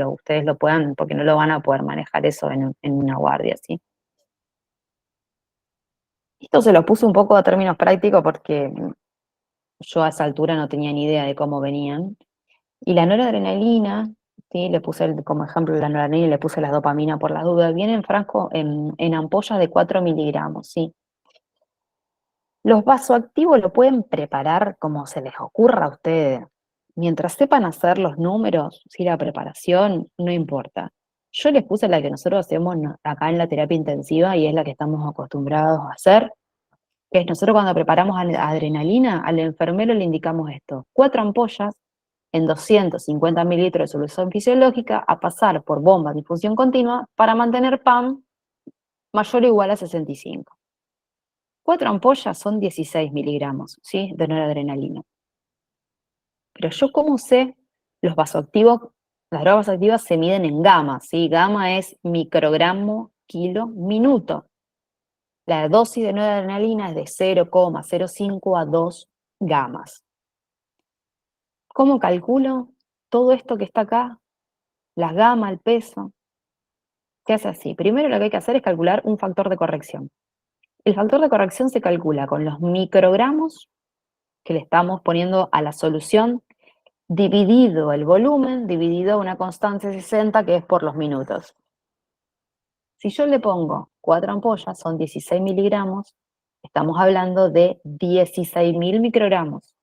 ustedes lo puedan, porque no lo van a poder manejar eso en una guardia, ¿sí? Esto se lo puse un poco a términos prácticos porque yo a esa altura no tenía ni idea de cómo venían. Y la noradrenalina, ¿sí? Le puse como ejemplo la noradrenalina y le puse la dopamina por la duda, viene en frasco, en ampollas de 4 miligramos, ¿sí? Los vasoactivos lo pueden preparar como se les ocurra a ustedes. Mientras sepan hacer los números, si la preparación, no importa. Yo les puse la que nosotros hacemos acá en la terapia intensiva y es la que estamos acostumbrados a hacer, que es nosotros cuando preparamos adrenalina, al enfermero le indicamos esto: 4 ampollas en 250 mililitros de solución fisiológica a pasar por bomba de difusión continua para mantener PAM mayor o igual a 65. 4 ampollas son 16 miligramos, ¿sí? De noradrenalina. Pero yo, ¿cómo sé los vasoactivos? Las drogas vasoactivas se miden en gamma, ¿sí? Gamma es microgramo kilo minuto. La dosis de noradrenalina es de 0,05 a 2 gamas. ¿Cómo calculo todo esto que está acá? Las gamas, el peso. Se hace así. Primero lo que hay que hacer es calcular un factor de corrección. El factor de corrección se calcula con los microgramos que le estamos poniendo a la solución, dividido el volumen, dividido una constante 60, que es por los minutos. Si yo le pongo 4 ampollas, son 16 miligramos, estamos hablando de 16.000 microgramos.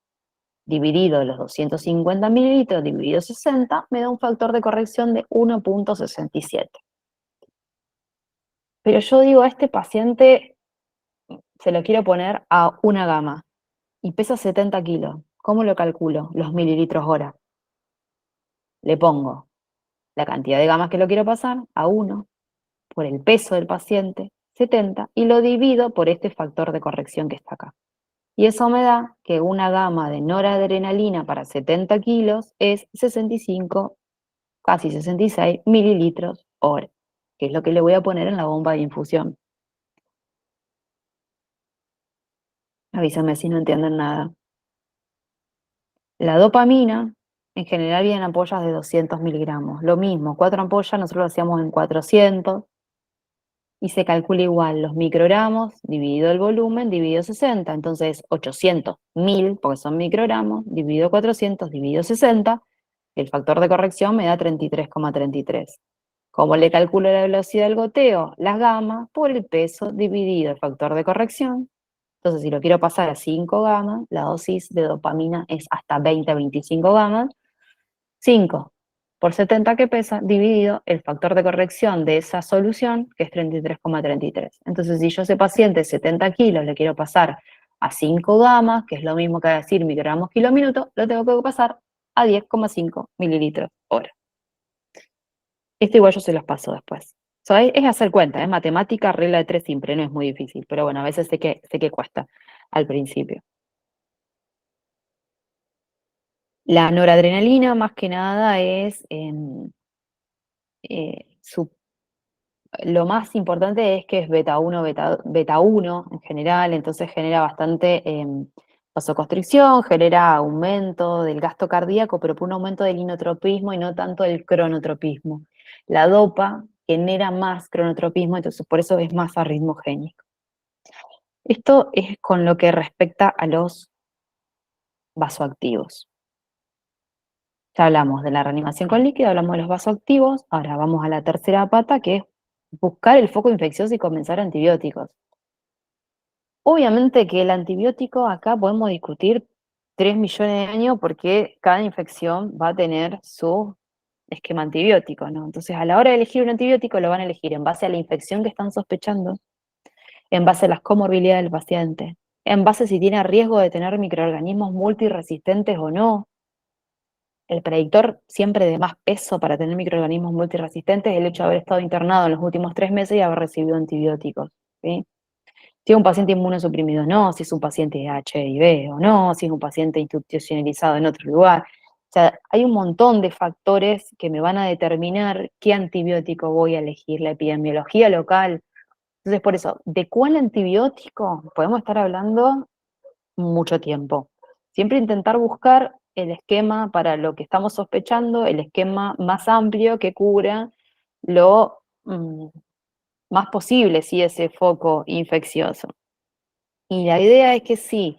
Dividido los 250 mililitros, dividido 60, me da un factor de corrección de 1,67. Pero yo digo, a este paciente se lo quiero poner a una gama y pesa 70 kilos. ¿Cómo lo calculo? Los mililitros hora. Le pongo la cantidad de gamas que lo quiero pasar a 1 por el peso del paciente, 70, y lo divido por este factor de corrección que está acá. Y eso me da que una gama de noradrenalina para 70 kilos es 65, casi 66 mililitros hora, que es lo que le voy a poner en la bomba de infusión. Avísame si no entienden nada. La dopamina, en general, viene en ampollas de 200 miligramos. Lo mismo, 4 ampollas, nosotros lo hacíamos en 400, y se calcula igual los microgramos dividido el volumen dividido 60. Entonces, 800.000, porque son microgramos, dividido 400, dividido 60, el factor de corrección me da 33,33. ¿Cómo le calculo la velocidad del goteo? Las gamas por el peso dividido el factor de corrección. Entonces, si lo quiero pasar a 5 gamas, la dosis de dopamina es hasta 20 a 25 gamas. 5 por 70 que pesa, dividido el factor de corrección de esa solución, que es 33,33. Entonces, si yo a ese paciente 70 kilos le quiero pasar a 5 gamas, que es lo mismo que decir microgramos kilo minuto, lo tengo que pasar a 10,5 mililitros hora. Esto igual yo se los paso después. Es hacer cuenta, es matemática, regla de 3 simple, no es muy difícil, pero bueno, a veces sé que cuesta al principio. La noradrenalina, más que nada, es lo más importante es que es beta 1, beta 1 en general, entonces genera bastante vasoconstricción, genera aumento del gasto cardíaco, pero por un aumento del inotropismo y no tanto del cronotropismo. La dopa genera más cronotropismo, entonces por eso es más arritmogénico. Esto es con lo que respecta a los vasoactivos. Ya hablamos de la reanimación con líquido, hablamos de los vasoactivos, ahora vamos a la tercera pata, que es buscar el foco infeccioso y comenzar antibióticos. Obviamente que el antibiótico, acá podemos discutir 3 millones de años porque cada infección va a tener su esquema antibiótico, ¿no? Entonces, a la hora de elegir un antibiótico, lo van a elegir en base a la infección que están sospechando, en base a las comorbilidades del paciente, en base a si tiene riesgo de tener microorganismos multiresistentes o no. El predictor siempre de más peso para tener microorganismos multiresistentes es el hecho de haber estado internado en los últimos 3 meses y haber recibido antibióticos, ¿sí? Si es un paciente inmunosuprimido o no, si es un paciente de HIV o no, si es un paciente institucionalizado en otro lugar. O sea, hay un montón de factores que me van a determinar qué antibiótico voy a elegir, la epidemiología local. Entonces, por eso, ¿de cuál antibiótico podemos estar hablando mucho tiempo? Siempre intentar buscar el esquema para lo que estamos sospechando, el esquema más amplio que cubra lo más posible, si ese foco infeccioso. Y la idea es que si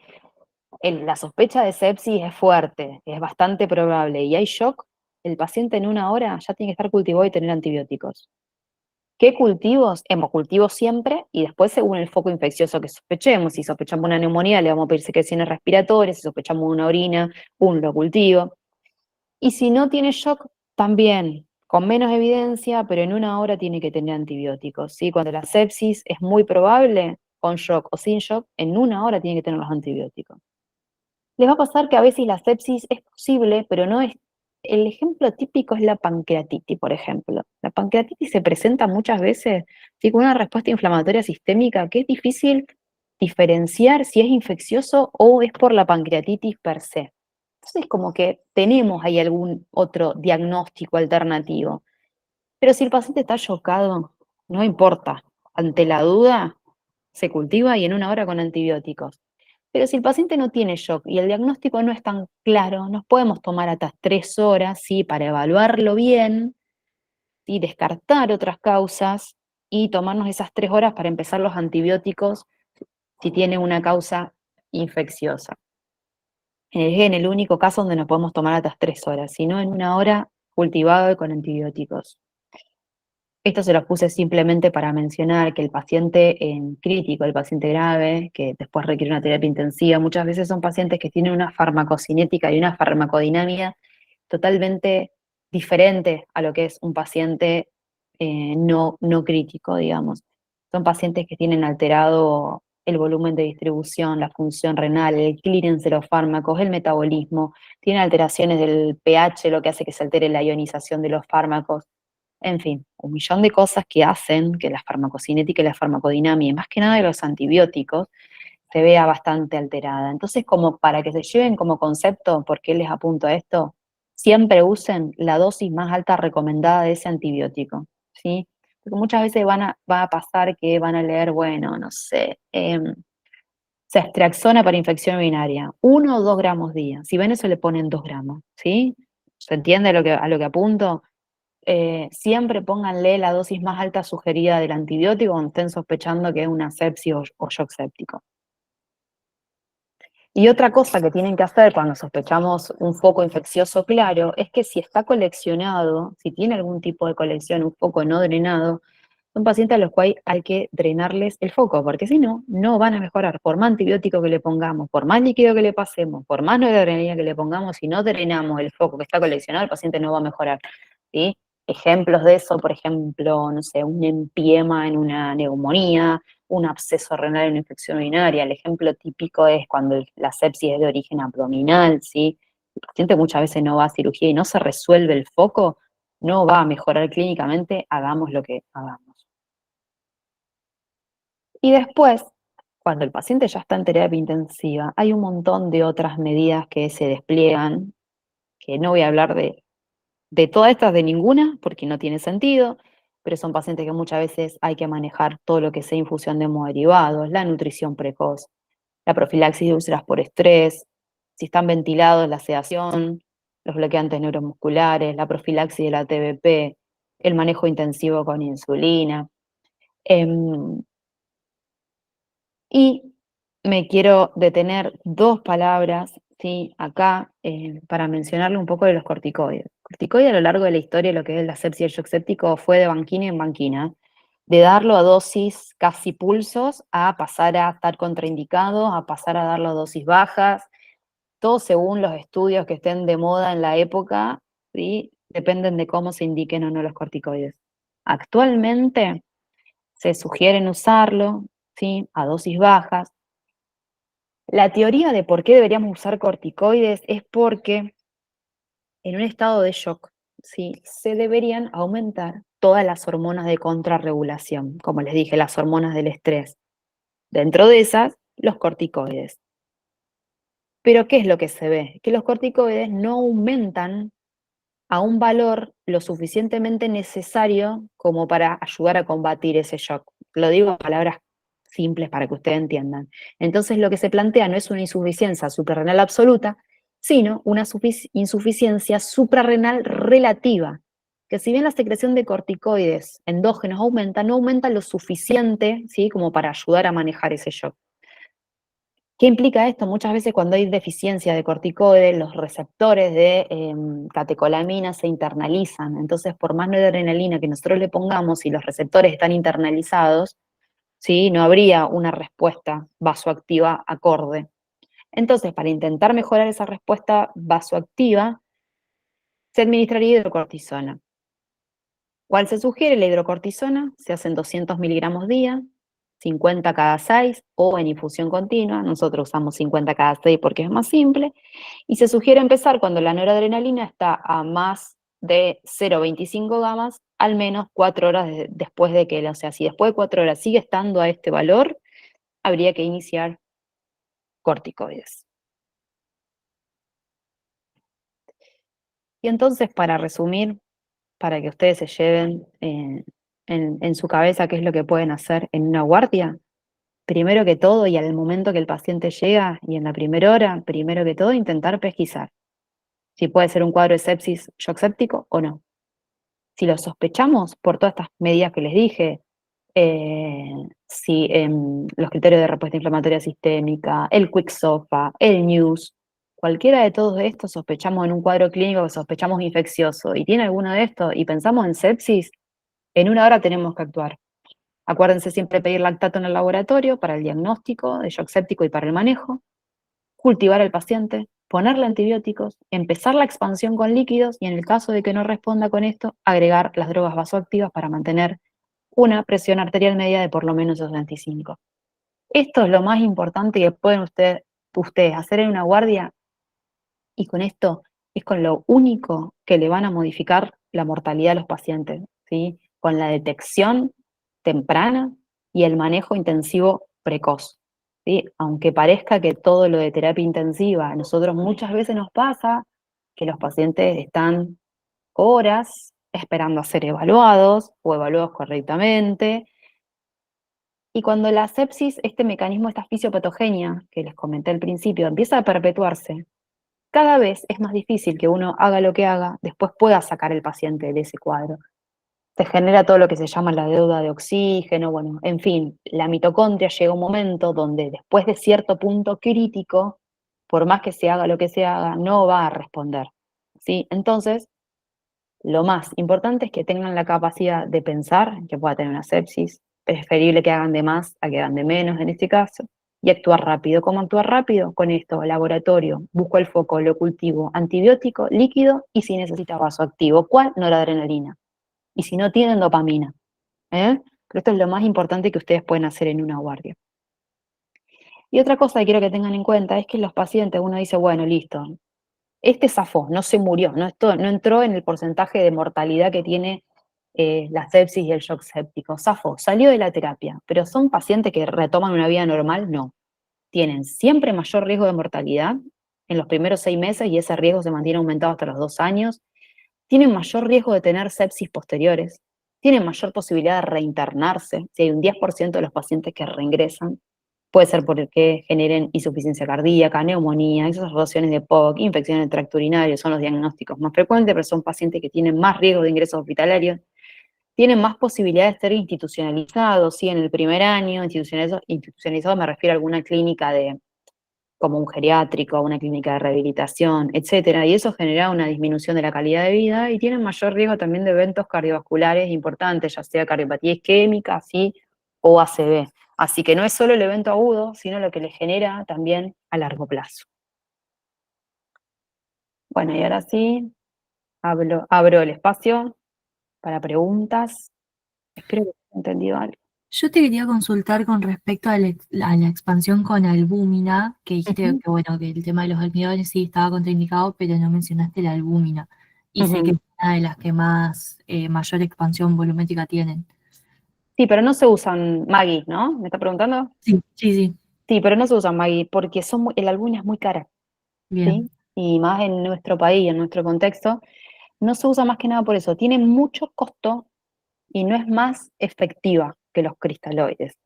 la sospecha de sepsis es fuerte, es bastante probable y hay shock, el paciente en 1 hora ya tiene que estar cultivado y tener antibióticos. ¿Qué cultivos? Hemocultivos siempre y después según el foco infeccioso que sospechemos. Si sospechamos una neumonía, le vamos a pedir secreciones respiratorias, si sospechamos una orina, un lo cultivo. Y si no tiene shock, también, con menos evidencia, pero en 1 hora tiene que tener antibióticos, ¿sí? Cuando la sepsis es muy probable, con shock o sin shock, en 1 hora tiene que tener los antibióticos. Les va a pasar que a veces la sepsis es posible, pero no es. El ejemplo típico es la pancreatitis, por ejemplo. La pancreatitis se presenta muchas veces, ¿sí?, con una respuesta inflamatoria sistémica que es difícil diferenciar si es infeccioso o es por la pancreatitis per se. Entonces, como que tenemos ahí algún otro diagnóstico alternativo. Pero si el paciente está chocado, no importa. Ante la duda, se cultiva y en 1 hora con antibióticos. Pero si el paciente no tiene shock y el diagnóstico no es tan claro, nos podemos tomar hasta 3 horas, ¿sí?, para evaluarlo bien y descartar otras causas y tomarnos esas 3 horas para empezar los antibióticos si tiene una causa infecciosa. Es en el único caso donde nos podemos tomar hasta 3 horas, si no en 1 hora cultivado y con antibióticos. Esto se los puse simplemente para mencionar que el paciente en crítico, el paciente grave, que después requiere una terapia intensiva, muchas veces son pacientes que tienen una farmacocinética y una farmacodinámica totalmente diferente a lo que es un paciente no crítico, digamos. Son pacientes que tienen alterado el volumen de distribución, la función renal, el clearance de los fármacos, el metabolismo, tienen alteraciones del pH, lo que hace que se altere la ionización de los fármacos. En fin, un millón de cosas que hacen que la farmacocinética y la farmacodinámica, y más que nada de los antibióticos, se vea bastante alterada. Entonces, como para que se lleven como concepto, ¿por qué les apunto a esto? Siempre usen la dosis más alta recomendada de ese antibiótico, ¿sí? Porque muchas veces va a pasar que van a leer, bueno, no sé, ceftriaxona para infección urinaria, 1 o 2 gramos día. Si ven eso, le ponen 2 gramos, ¿sí? ¿Se entiende a lo que apunto? Siempre pónganle la dosis más alta sugerida del antibiótico cuando estén sospechando que es una sepsis o shock séptico. Y otra cosa que tienen que hacer cuando sospechamos un foco infeccioso claro es que si está coleccionado, si tiene algún tipo de colección, un foco no drenado, son pacientes a los cuales hay que drenarles el foco, porque si no, no van a mejorar. Por más antibiótico que le pongamos, por más líquido que le pasemos, por más noradrenalina que le pongamos, si no drenamos el foco que está coleccionado, el paciente no va a mejorar, ¿sí? Ejemplos de eso, por ejemplo, no sé, un empiema en una neumonía, un absceso renal en una infección urinaria. El ejemplo típico es cuando la sepsis es de origen abdominal, ¿sí? El paciente muchas veces no va a cirugía y no se resuelve el foco, no va a mejorar clínicamente, hagamos lo que hagamos. Y después, cuando el paciente ya está en terapia intensiva, hay un montón de otras medidas que se despliegan, que no voy a hablar de todas estas, de ninguna, porque no tiene sentido, pero son pacientes que muchas veces hay que manejar todo lo que sea infusión de hemoderivados, la nutrición precoz, la profilaxis de úlceras por estrés, si están ventilados, la sedación, los bloqueantes neuromusculares, la profilaxis de la TBP, el manejo intensivo con insulina. Y me quiero detener 2 palabras, ¿sí?, acá para mencionarle un poco de los corticoides. Corticoides a lo largo de la historia, lo que es la sepsis y el shock séptico, fue de banquina en banquina, de darlo a dosis casi pulsos, a pasar a estar contraindicado, a pasar a darlo a dosis bajas, todo según los estudios que estén de moda en la época, ¿sí?, dependen de cómo se indiquen o no los corticoides. Actualmente se sugieren usarlo, ¿sí?, a dosis bajas, La teoría de por qué deberíamos usar corticoides es porque en un estado de shock, ¿sí? Se deberían aumentar todas las hormonas de contrarregulación, como les dije, las hormonas del estrés. Dentro de esas, los corticoides. Pero ¿qué es lo que se ve? Que los corticoides no aumentan a un valor lo suficientemente necesario como para ayudar a combatir ese shock. Lo digo en palabras simples para que ustedes entiendan. Entonces lo que se plantea no es una insuficiencia suprarrenal absoluta, sino una insuficiencia suprarrenal relativa, que si bien la secreción de corticoides endógenos aumenta, no aumenta lo suficiente, ¿sí?, como para ayudar a manejar ese shock. ¿Qué implica esto? Muchas veces cuando hay deficiencia de corticoides, los receptores de catecolamina se internalizan. Entonces, por más noradrenalina que nosotros le pongamos, si los receptores están internalizados, ¿sí?, no habría una respuesta vasoactiva acorde. Entonces, para intentar mejorar esa respuesta vasoactiva, se administraría hidrocortisona. ¿Cuál se sugiere? La hidrocortisona, se hacen 200 miligramos día, 50 cada 6 o en infusión continua. Nosotros usamos 50 cada 6 porque es más simple. Y se sugiere empezar cuando la noradrenalina está a más de 0,25 gamas, al menos 4 horas después de que, o sea, si después de 4 horas sigue estando a este valor, habría que iniciar corticoides. Y entonces, para resumir, para que ustedes se lleven en su cabeza qué es lo que pueden hacer en una guardia, primero que todo, y al momento que el paciente llega, y en la primera hora, primero que todo, intentar pesquisar si puede ser un cuadro de sepsis shock séptico o no. Si lo sospechamos por todas estas medidas que les dije, si los criterios de respuesta inflamatoria sistémica, el Quick SOFA, el NEWS, cualquiera de todos estos sospechamos en un cuadro clínico que sospechamos infeccioso y tiene alguno de estos y pensamos en sepsis, en una hora tenemos que actuar. Acuérdense siempre pedir lactato en el laboratorio para el diagnóstico de shock séptico y para el manejo, cultivar al paciente, ponerle antibióticos, empezar la expansión con líquidos y en el caso de que no responda con esto, agregar las drogas vasoactivas para mantener una presión arterial media de por lo menos 225. Esto es lo más importante que pueden ustedes hacer en una guardia y con esto es con lo único que le van a modificar la mortalidad a los pacientes, ¿sí? Con la detección temprana y el manejo intensivo precoz, ¿sí? Aunque parezca que todo lo de terapia intensiva, a nosotros muchas veces nos pasa que los pacientes están horas esperando a ser evaluados o evaluados correctamente. Y cuando la sepsis, este mecanismo, esta fisiopatogenia que les comenté al principio, empieza a perpetuarse, cada vez es más difícil que uno haga lo que haga, después pueda sacar el paciente de ese cuadro. Se genera todo lo que se llama la deuda de oxígeno, bueno, en fin, la mitocondria llega a un momento donde después de cierto punto crítico, por más que se haga lo que se haga, no va a responder, ¿sí? Entonces, lo más importante es que tengan la capacidad de pensar que pueda tener una sepsis, preferible que hagan de más a que hagan de menos en este caso, y actuar rápido. ¿Cómo actuar rápido? Con esto, laboratorio, busco el foco, lo cultivo, antibiótico, líquido, y si necesita vasoactivo, ¿cuál? Noradrenalina. Y si no tienen, dopamina. ¿Eh? Pero esto es lo más importante que ustedes pueden hacer en una guardia. Y otra cosa que quiero que tengan en cuenta es que los pacientes, uno dice, bueno, listo, este zafó, no se murió, no entró en el porcentaje de mortalidad que tiene la sepsis y el shock séptico. Zafó, salió de la terapia, pero ¿son pacientes que retoman una vida normal? No. Tienen siempre mayor riesgo de mortalidad en los primeros 6 meses y ese riesgo se mantiene aumentado hasta los 2 años. Tienen mayor riesgo de tener sepsis posteriores. Tienen mayor posibilidad de reinternarse. Si hay un 10% de los pacientes que reingresan, puede ser porque generen insuficiencia cardíaca, neumonía, exacerbaciones de POC, infecciones del tracto urinario, son los diagnósticos más frecuentes, pero son pacientes que tienen más riesgo de ingresos hospitalarios, tienen más posibilidades de ser institucionalizados, ¿sí? En el primer año, institucionalizados me refiero a alguna clínica como un geriátrico, una clínica de rehabilitación, etcétera, y eso genera una disminución de la calidad de vida y tienen mayor riesgo también de eventos cardiovasculares importantes, ya sea cardiopatía isquémica, ¿sí? O ACV. Así que no es solo el evento agudo, sino lo que le genera también a largo plazo. Bueno, y ahora sí, abro el espacio para preguntas. Espero que haya entendido algo. Yo te quería consultar con respecto a la expansión con albúmina, que dijiste Ujú, que, bueno, que el tema de los almidones sí estaba contraindicado, pero no mencionaste la albúmina. Y sé que ujú. es una de las que más mayor expansión volumétrica tienen. Sí, pero no se usan Maggi, ¿no? ¿Me está preguntando? Sí, sí, sí, Sí, pero no se usan Maggi porque el albúmina es muy cara, bien, ¿sí? Y más en nuestro país, en nuestro contexto, no se usa más que nada por eso. Tiene mucho costo y no es más efectiva que los cristaloides.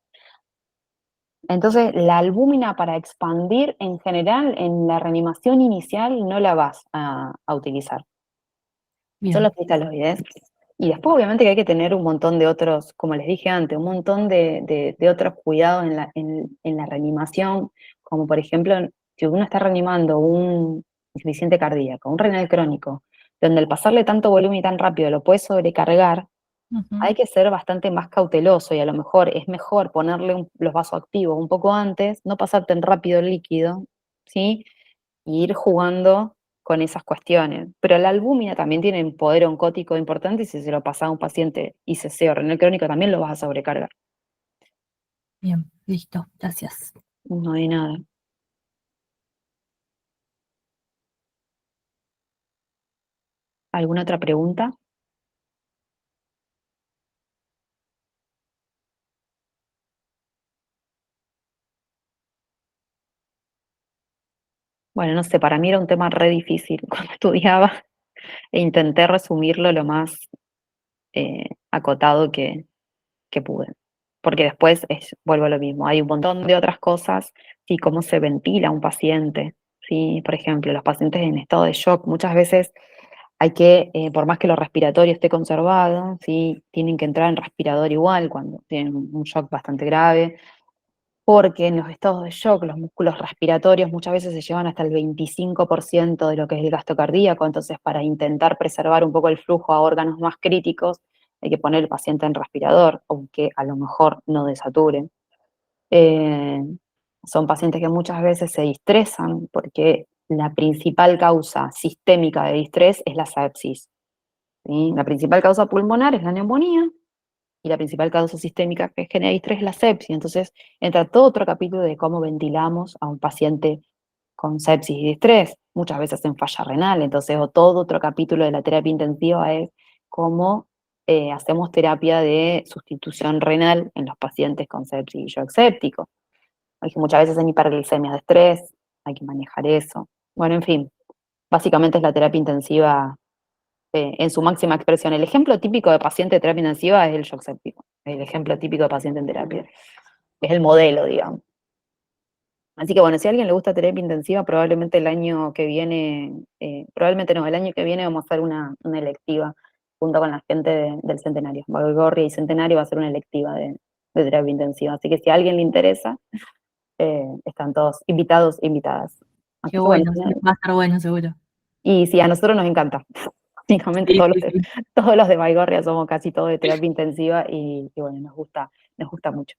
Entonces, la albúmina para expandir en general en la reanimación inicial no la vas a utilizar. Son bien, los cristaloides. Y después, obviamente, que hay que tener un montón de otros, como les dije antes, un montón de otros cuidados en la reanimación, como por ejemplo, si uno está reanimando un insuficiente cardíaco, un renal crónico, donde al pasarle tanto volumen y tan rápido lo puede sobrecargar, ujú, hay que ser bastante más cauteloso y a lo mejor es mejor ponerle los vasoactivos un poco antes, no pasar tan rápido el líquido, ¿sí? Y ir jugando con esas cuestiones. Pero la albúmina también tiene un poder oncótico importante y si se lo pasa a un paciente ICC o renal crónico también lo vas a sobrecargar. bien, listo, gracias. No hay nada. ¿Alguna otra pregunta? Bueno, no sé, para mí era un tema re difícil cuando estudiaba e intenté resumirlo lo más acotado que pude. Porque después vuelvo a lo mismo, hay un montón de otras cosas, ¿sí? Cómo se ventila un paciente, ¿sí? Por ejemplo, los pacientes en estado de shock, muchas veces hay que, por más que lo respiratorio esté conservado, ¿sí? Tienen que entrar en respirador igual cuando tienen un shock bastante grave, porque en los estados de shock los músculos respiratorios muchas veces se llevan hasta el 25% de lo que es el gasto cardíaco, entonces para intentar preservar un poco el flujo a órganos más críticos hay que poner el paciente en respirador, aunque a lo mejor no desature. Eh, Son pacientes que muchas veces se distresan porque la principal causa sistémica de distrés es la sepsis, ¿sí? La principal causa pulmonar es la neumonía y la principal causa sistémica que genera distrés es la sepsis. Entonces entra todo otro capítulo de cómo ventilamos a un paciente con sepsis y distrés, muchas veces en falla renal. Entonces, o todo otro capítulo de la terapia intensiva es cómo hacemos terapia de sustitución renal en los pacientes con sepsis y shock séptico. Hay que muchas veces en hiperglicemias de estrés, hay que manejar eso. Bueno, en fin, básicamente es la terapia intensiva en su máxima expresión. El ejemplo típico de paciente de terapia intensiva es el shock séptico, el ejemplo típico de paciente en terapia. Es el modelo, digamos. Así que bueno, si a alguien le gusta terapia intensiva, probablemente el año que viene, probablemente no, el año que viene vamos a hacer una electiva junto con la gente del Centenario. Baigorria y Centenario va a ser una electiva de terapia intensiva. Así que si a alguien le interesa, están todos invitados e invitadas. Qué Así que bueno, bueno, sí, va a estar bueno seguro. y sí, a nosotros nos encanta. Básicamente Sí, sí, sí. todos los de Baigorria somos casi todos de terapia intensiva y bueno, nos gusta mucho.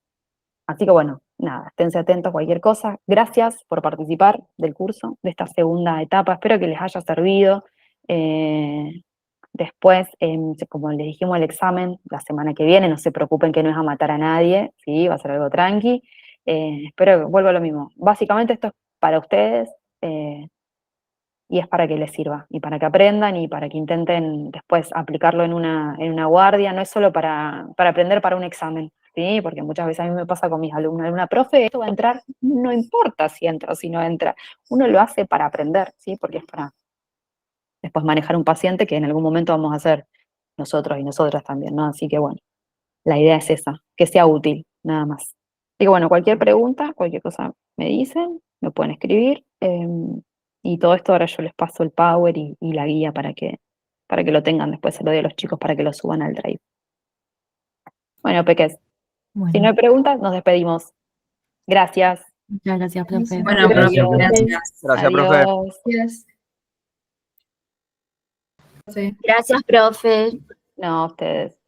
Así que bueno, nada, esténse atentos a cualquier cosa. Gracias por participar del curso, de esta segunda etapa. Espero que les haya servido. Eh, Después, como les dijimos, el examen la semana que viene, no se preocupen que no es a matar a nadie, ¿sí? Va a ser algo tranqui. Espero que vuelva a lo mismo. Básicamente esto es para ustedes y es para que les sirva y para que aprendan y para que intenten después aplicarlo en una guardia. No es solo para aprender para un examen, ¿sí? Porque muchas veces a mí me pasa con mis alumnos, una profe, esto va a entrar, no importa si entra o si no entra, uno lo hace para aprender, ¿sí? Porque es para después manejar un paciente que en algún momento vamos a hacer nosotros y nosotras también, ¿no? Así que bueno, la idea es esa, que sea útil, nada más. Así que bueno, cualquier pregunta, cualquier cosa me dicen, me pueden escribir, y todo esto ahora yo les paso el Power y la guía para que lo tengan, después se lo doy a los chicos para que lo suban al Drive. Bueno, Peques, si no Bueno, hay preguntas, nos despedimos. Gracias. muchas gracias, profe. Bueno, profe, Adiós. gracias. Gracias, profe. Adiós. Gracias. Profe. Gracias, profe. No, ustedes.